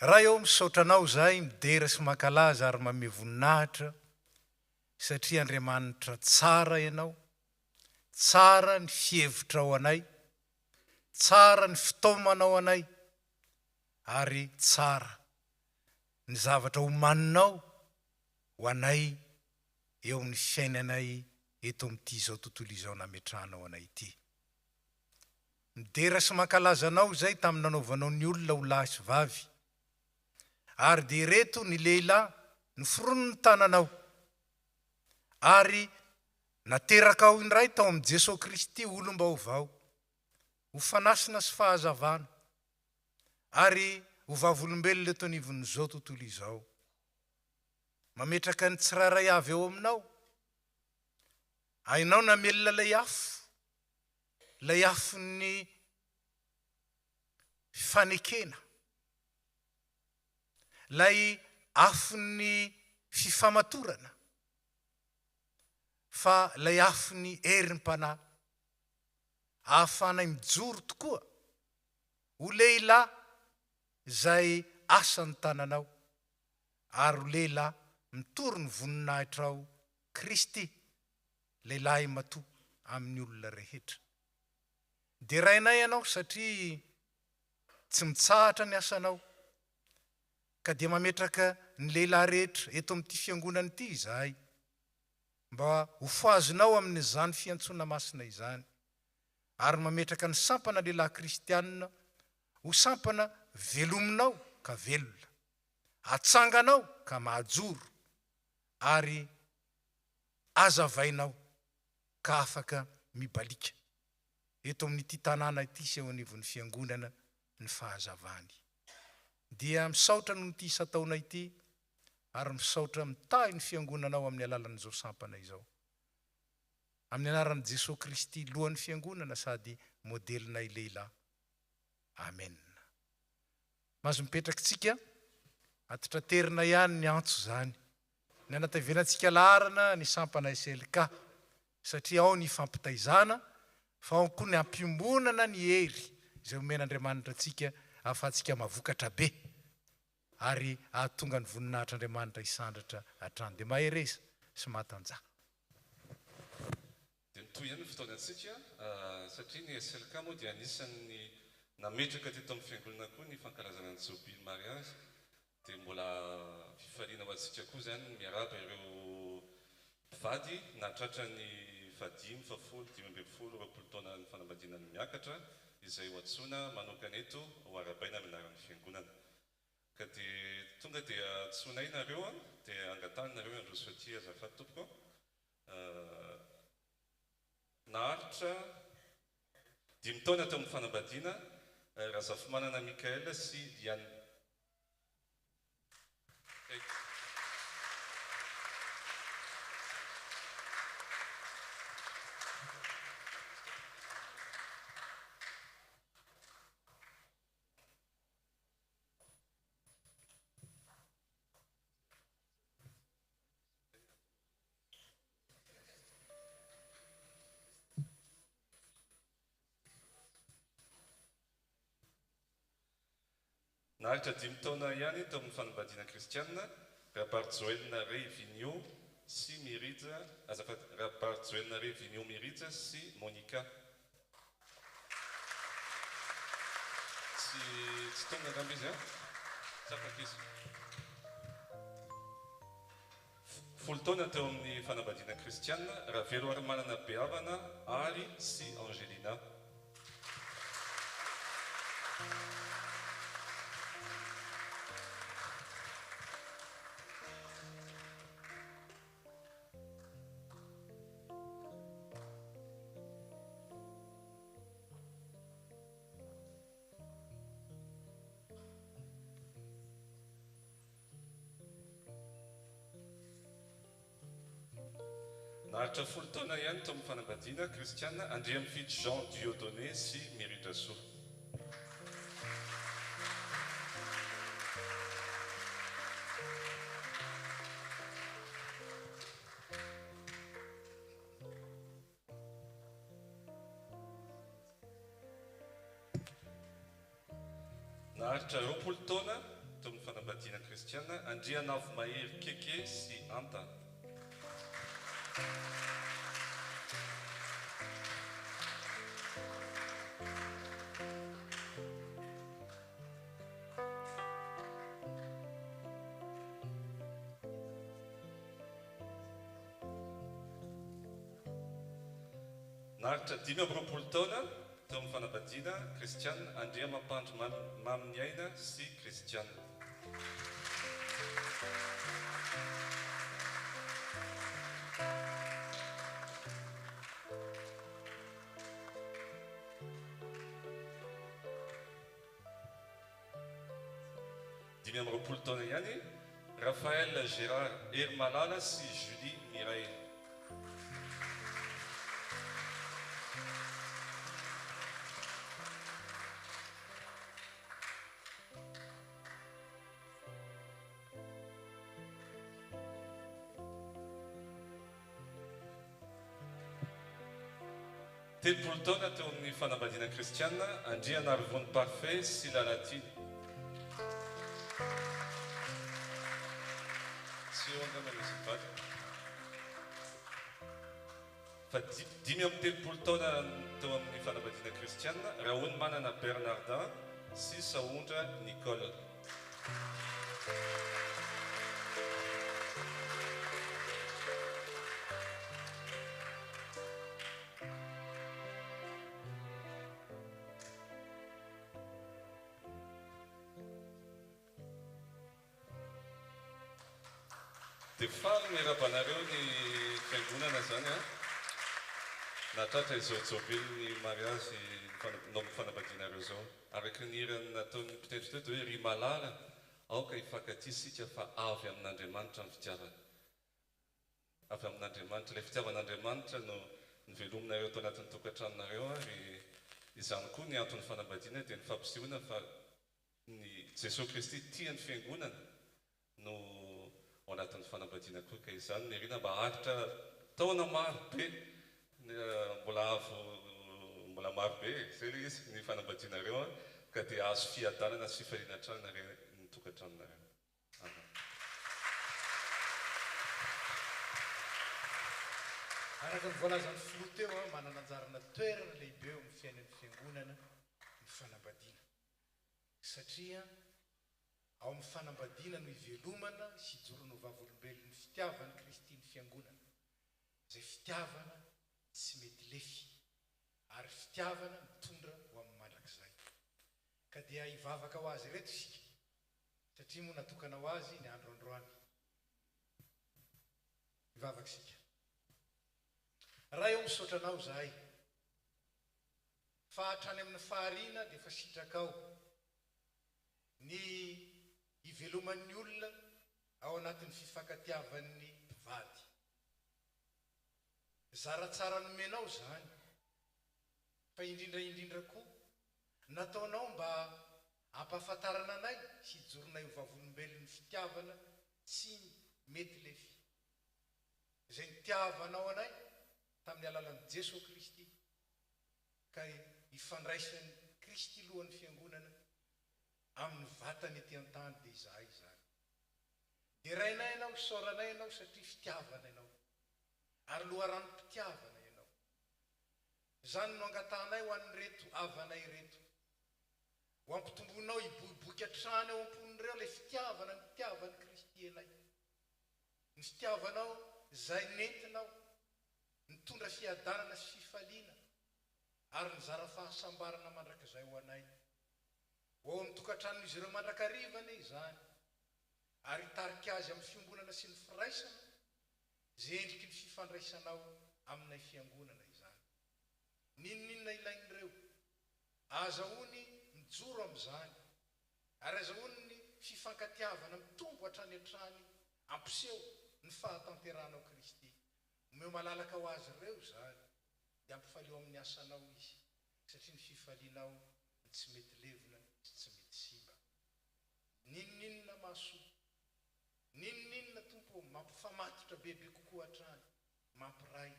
Raha eo misaotranao zahay midera sy mankalaza ary manome voninahitra satria Andriamanitra tsara ianao tsara ny fihevitra ao anay tsara ny fitaomanao anay ary tsara ny zavatra homaninao ho anay eo amin'ny fiainanay eto amin'ity zao tontolo izao nametranao anay ity. Midera sy mankalaza anao zay tamin'ny nanaovanao ny olona ho lahy sy vavy. Ary de reto ny lehilahy ny forono ny tananao. Ary nateraka ao indray tao amin'ny Jesosy Kristy olom-baovao. Ho fanasina sy fahazavana. Ary ho vavolombelona eto anivon'izao tontolo izao. Mametraka ny tsirairay avy eo aminao. Ainao namelona lay afo ny fanekena. Lay afo ny fifamatorana. Fa lay afo ny herim-panahy. Ahafanay mijoro tokoa. Ho lehilahy zay asa ny tananao. Ary ho lehilahy mitory ny voninahitrao Kristy. Lehilahy matoa amin'ny olona rehetra. De rainay ianao satria tsy mitsahatra ny asanao. Ka dia mametraka ny lehilahy rehetra eto amin'ity fiangonana ity izahay. Mba ho foazonao amin'izany fiantsoana masina izany. Ary mametraka ny sampana lehilahy kristianina ho sampana velominao ka velona. Atsanganao ka mahajoro. Ary azavainao ka afaka mibalika. Eto amin'ity tanàna ity sy eo anivon'ny fiangonana ny fahazavany. Dia misaotra noho ity isataona ity. Ary misaotra mitahy ny fiangonanao amin'ny alalan'izao sampana izao. Amin'ny anaran'i Jesosy Kristy lohan'ny fiangonana sady modelinay lehilahy. Amen. Mazo mipetraka tsika atitraterina ihany ny antso zany. Ny anatavenantsika laharana ny sampana SLK. Satria ao ny fampitaizana fa ao koa ny ampimbonana ny hery. Izay omen'Andriamanitra tsika ahafahantsika mavokatra be. Ary ahatonga ny voninahitr'Andriamanitra isandratra hatrany. Dia mahereza sy mahatanjaka. Dia mitohy ihany ny fotoanantsika satria ny SLK moa dia anisan'ny nametraka teto amin'ny fiangonana koa ny fankalazana ny jobile mariage. Dia mbola fifaliana ho antsika koa zany miaraba ireo mpivady nahatratra ny 5-10-20 taona ny fanambadiana ny miakatra izay ho antsoina manokana eto ho arabaina amin'ny anaran'ny fiangonana. Ka dia tonga dia tsonay nareo dia angatany nareo andro sotia azafady tompoko. Naharitra 5 taona teo amin'ny fanambadiana Razafimanana Mikaela sy Diane. Naharitra 5 taona ihany teo amin'ny fanambadiana kristianina Rabart Joelna Ray Vigno sy Mirija, Rabart Joelna Ray Vigno Mirija sy Monica. Tsy tonga angamba izy Sapakisy. 10 taona teo amin'ny fanambadiana kristianina Ravelo Armanana Beavana, Ari sy Angelina. Naharitra 10 taona ihany teo amin'ny fanambadiana kristianina Andriamifidy Jean Dieudonné sy Mirita Soa. Naharitra 20 taona teo amin'ny fanambadiana kristianina Andrianavo Mahery Keke sy Anta. Naritra 5 taona teo amin'ny fanambadiana kristianina andria mampandry maminy aina sy kristianina. Dimy amby roapolo taona ihany Raphaël Gérard Hermalala sy Julie Mireille. Telopolo taona teo amin'ny fanambadiana kristianina Andriana Arivony Parfait sy Lalatiny. Fa 5 taona teo amin'ny fanambadiana kristianina Raholy Manana Bernardin sy Saondra Nicole. Dia faly miarabanareo ny fiangonana zany a natratra izao jobely ny mariazy nao mifanambadianareo zao araka ny irany nataony mpitendry teto hoe ry malala aoka hifankatia sika fa avy amin'Andriamanitra ny fitiavana. Avy amin'Andriamanitra ilay fitiavan'Andriamanitra no nivelominareo tao anatin'ny tokantranonareo ary izany koa ny antony fanambadiana dia ny fampisehoana fa ny Jesosy Kristy tia ny fiangonana no ao anatin'ny fanambadiana koa ka izany mirina mba haritra taona maro be mbola maro be zay le izy ny fanambadianareo ka dia azo fiadanana sy fifaliana tranonareo ny tokantranonareo. Araka ny voalazan'ny filoha teo manana anjarana toerana lehibe eo amin'ny fiainan'ny fiangonana ny fanambadiana satria ao amin'ny fanambadiana no ivelomana sy ijorono vavolombelony fitiavany Kristy ny fiangonana izay fitiavana tsy mety lefy ary fitiavana mitondra ho amin'ny mandrakizay ka dia hivavaka ho azy reto isika satria moa natokana ho azy ny andro androany hivavaka isika. Raha eo misotranao zahay fa hatrany amin'ny fahariana dia efa sitrakao ny iveloman'ny olona ao anatin'ny fifankatiavan'ny mpivady. Zara tsara nomenao zany fa indrindra koa nataonao mba ampahafantarana anay sy hijoronay ho vavolombelon'ny fitiavana tsy mety lefy izay nitiavanao anay tamin'ny alalan'i Jesosy Kristy ka ifandraisan'ny Kristy lohan'ny fiangonana amin'ny vatany ety an-tany dia izahay zany. Dia rainay ianao, saoranay ianao satria fitiavana ianao ary loharano mpitiavana ianao. Zany no angatanay ho an'ireto havanay reto ho ampitombonao hiboiboiky hatrany ao amponin'ireo ilay fitiavana ny fitiavan'ny Kristy anay. Ny fitiavanao izay nentinao nitondra fiadanana sy fifaliana ary nizara fahasambarana mandrakizay ho anay ho ao amin'ny tokantranon'izy ireo mandrakarivana izany ary hitarika azy amin'ny fiangonana sy ny firaisana izay endriky ny fifandraisanao aminay fiangonana izany. Ninona ilain'ireo azahoany mijoro amin'izany ary azahoany ny fifankatiavana mitombo hatrany hatrany ampiseho ny fahatanteranao Kristy. Omeo malalaka ho azy ireo zany dia ampifalio amin'ny asanao izy satria ny fifalianao ny tsy mety levona sy tsy mety simba. Ninona mahasoa, ninona tompo mampifamatotra bebe kokoa hatrany, mampiray,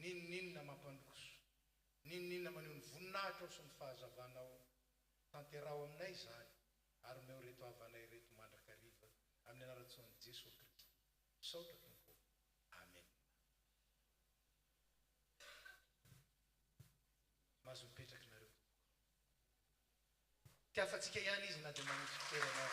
ninona mampandroso, ninona maneho ny voninahitra ao sy ny fahazavanao tanterao aminay zany ary omeo reto havanay reto mandrakariva amin'ny anarantson'i Jesosy Kristy. Saotra tompo. Amen. Mahazo mipetraky nareo. Tiafatsika ihany izy na dia manisy toerana.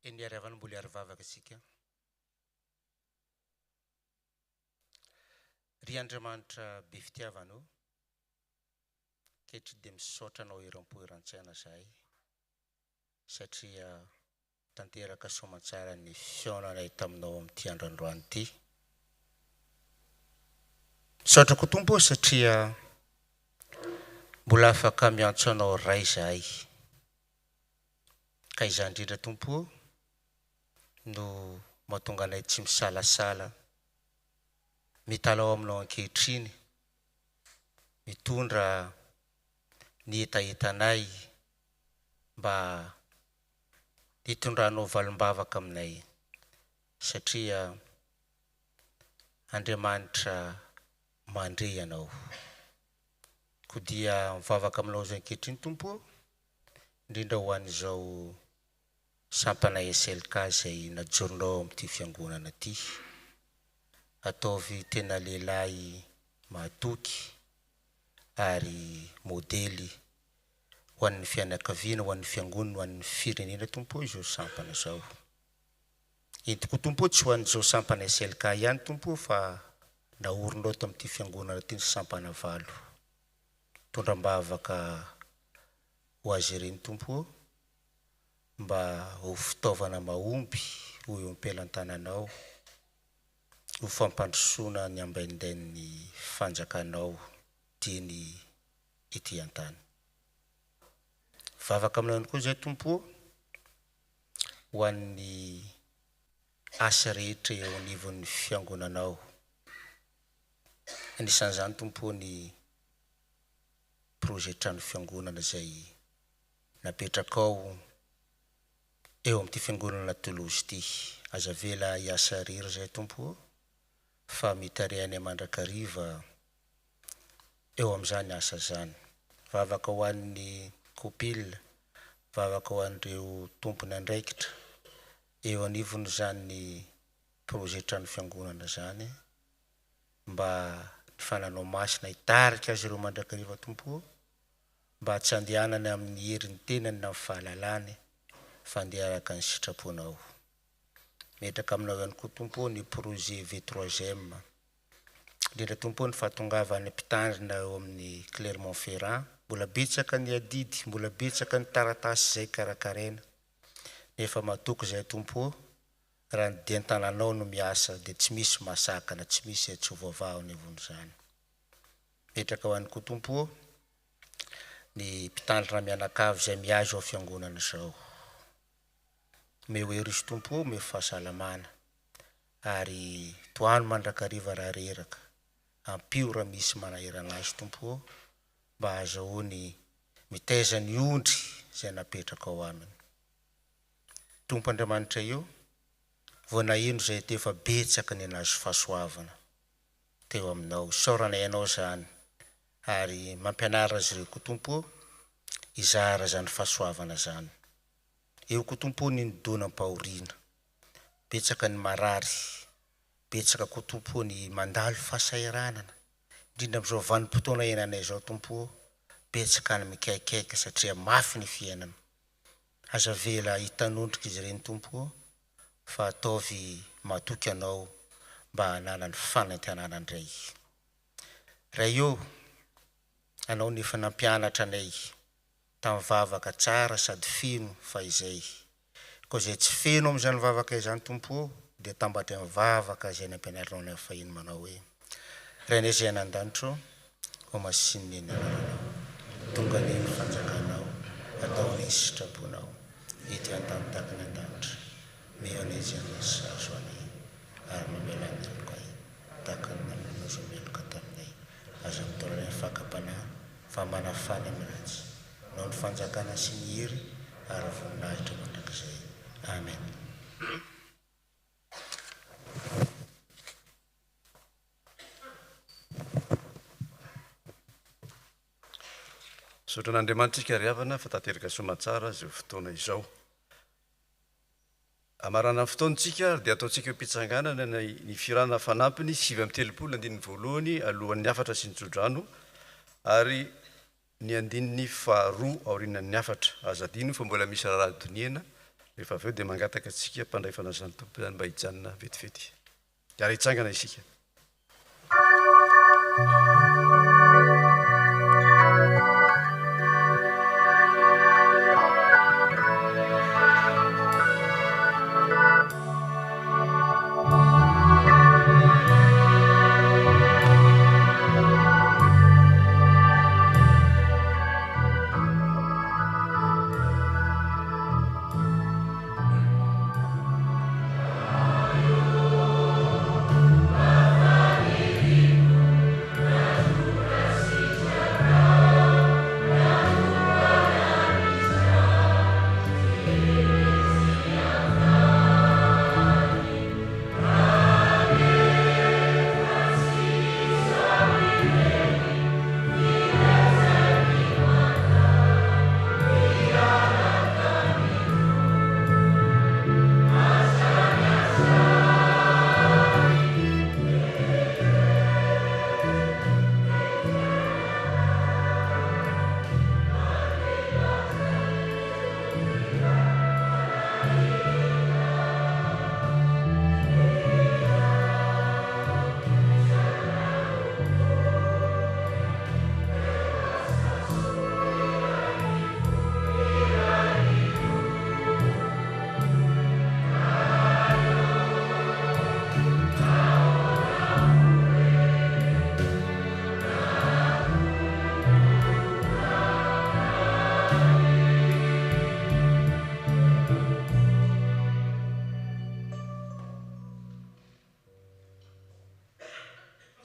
eny ariavana mbola ary vavaka isika. Ry Andriamanitra be fitiavanao, ketry dia misaotra anao iram-po iran-tsaina zahay satria tanteraka soamantsara ny fiaonanay taminao amin'ity androandroany ity. Misaotra koa Tompo satria mbola afaka miantso anao ray zahay. Ka izany indrindra Tompo no mahatonga anay tsy misalasala mitalao aminao ankehitriny, mitondra ny etaetanay mba hitondranao valim-bavaka aminay satria Andriamanitra mandre ianao. Ko dia mivavaka aminao zay ankehitriny Tompo, indrindra ho an'izao sampanay SLK zay najoronao amin'ity fiangonana ity. Ataovy tena lehilahy mahatoky ary modely ho an'ny fianakaviana, ho an'ny fiangonana, ho an'ny firenena Tompo izao sampana zao. Entiko Tompo tsy ho an'izao sampana SLK ihany Tompo fa naorinao tamin'ity fiangonana ity ny sampana 8. Tondram-bavaka ho azy ireny Tompo mba ho fitaovana mahomby ho eo am-pelantananao, ho fampandrosoana ny ambaindain'ny fanjakanao tiany ity an-tany. Vavaka aminao ihany koa zay Tompo ho an'ny asa rehetra eo anivon'ny fiangonanao. Anisan'izany Tompo ny projet trano fiangonana zay napetrakao eo amin'ity fiangonana Toulouse ity. Aza vela hiasa rery zay Tompo fa mitarihany Mandrakariva eo amin'izany asa zany. Vavaka ho an'ny kopila, vavaka ho an'ireo tompony andraikitra eo anivony zany projet trano fiangonana zany mba ny fananao masina hitarika azy ireo Mandrakariva Tompo mba tsy andehanany amin'ny herin'ny tenany na amin'ny fahalalany fa andeharaka ny sitraponao. Metraka aminao ihany koa Tompo ny projet V3M, indrindra Tompo ny fahatongavan'ny mpitandrina eo amin'ny Clermont-Ferrand. Mbola betsaka ny adidy, mbola betsaka ny taratasy zay karakaraina, nefa mahatoky zay Tompo raha ny den-tananao no miasa dia tsy misy masakana, tsy misy tsy hovaovao anivon'izany. Metraka ho any koa Tompo ny mpitandrina mianakavy zay miazo ao fiangonana zao. Meo hery Tompo, meo fahasalamana ary toano Mandrakariva raha reraka, ampio raha misy manahirana azy Tompo mba azahoany mitaiza ny ondry zay napetraka ao aminy. Tompo Andriamanitra io, voanahino zay teo fa betsaka ny nazo fahasoavana teo aminao, saorana ianao zany ary mampianara azy ireo koa Tompo izara zany fahasoavana zany. Eo koa Tompo ny nidonam-pahoriana, betsaka ny marary, betsaka koa Tompo ny mandalo fahasairanana, indrindra amin'izao vanim-potoana iainanay zao Tompo, betsaka ny mikaikaika satria mafy ny fiainana. Aza vela hitanondrika izy ireny Tompo fa ataovy mahatoky anao mba hanana ny fanantenana indray. Ray eo, anao nefa nampianatra anay tamin'ny vavaka tsara sady feno fa izay. Koa zay tsy feno amin'izany vavaka izany Tompo dia tambatra amin'ny vavaka zay nampianaranao ny fahiny manao hoe: Rainay izay nan-danitro, ho masin'ny anarana, tonga ny fanjakanao, atao ny sitraponao, ity an-tany tahaka ny an-danitra, meanay izay nasazo anay, ary mamela ny amikoay, tahaka ny namonozo meloka taminay, aza mitolana ny fakapanahy, fa manafany amin'ny ratsy, nao ny fanjakana sy ny hery, ary voninahitra mandrakizay. Amen. Sotran'Andriamanitra ikariavana fa tanteraka soamantsara zay fotoana izao. Amarana ny fotoantsika dia ataontsika mpitsanganana ny firana fanampiny 7:30 alohan'ny afatra sy ny tsodrano ary ny andininy faharoa aorinan'ny afatra. Aza dino fa mbola misy raha doniana rehefa avy eo dia mangataka antsika mpandray fanazany tompo zany mba hijanona vetivety ary hitsangana isika.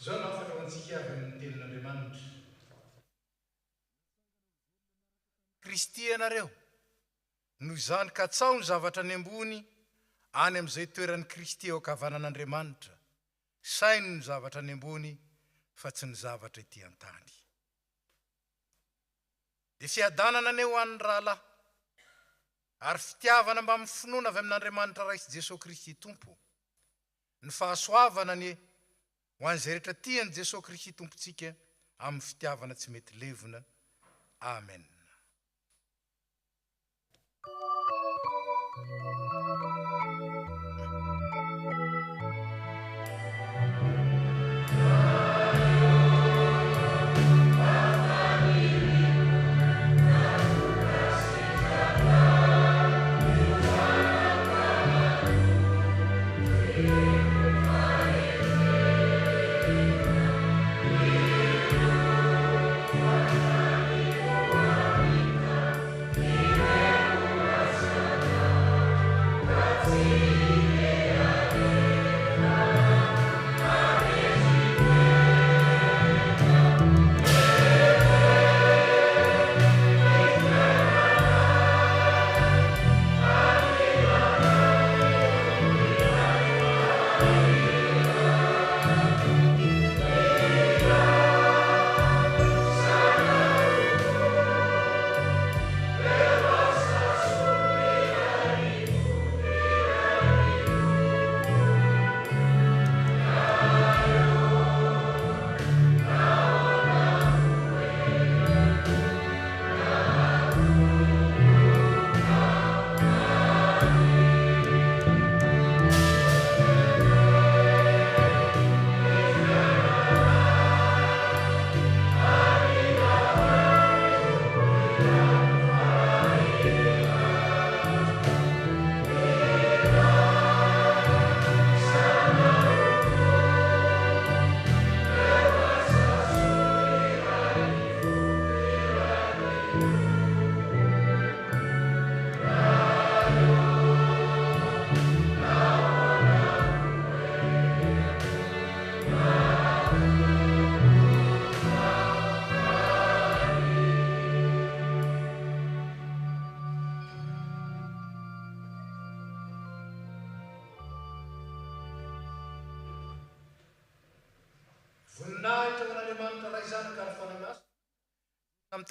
zao no afaka antsika avy amin'ny tenin'Andriamanitra. Kristy ianareo no izany ka tsao ny zavatra any ambony any amin'izay toeran'ny Kristy eo ankavanan'Andriamanitra. Sainy ny zavatra any ambony fa tsy ny zavatra ety an-tany. Dia fiadanana aneo an'ny rahalahy ary fitiavana mba amin'ny finoana avy amin'Andriamanitra raisy Jesosy Kristy Tompo. Ny fahasoavana ny ho an'izay rehetra tiany Jesosy Kristy Tompontsika amin'ny fitiavana tsy mety levona. Amen.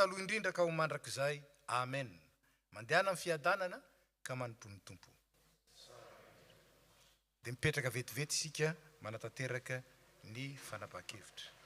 Taloha indrindra ka ho mandrakizay. Amen. Mandehana amin'ny fiadanana ka manompony Tompo. Dia mipetraka vetivety isika manatanteraka ny fanapahan-kevitra.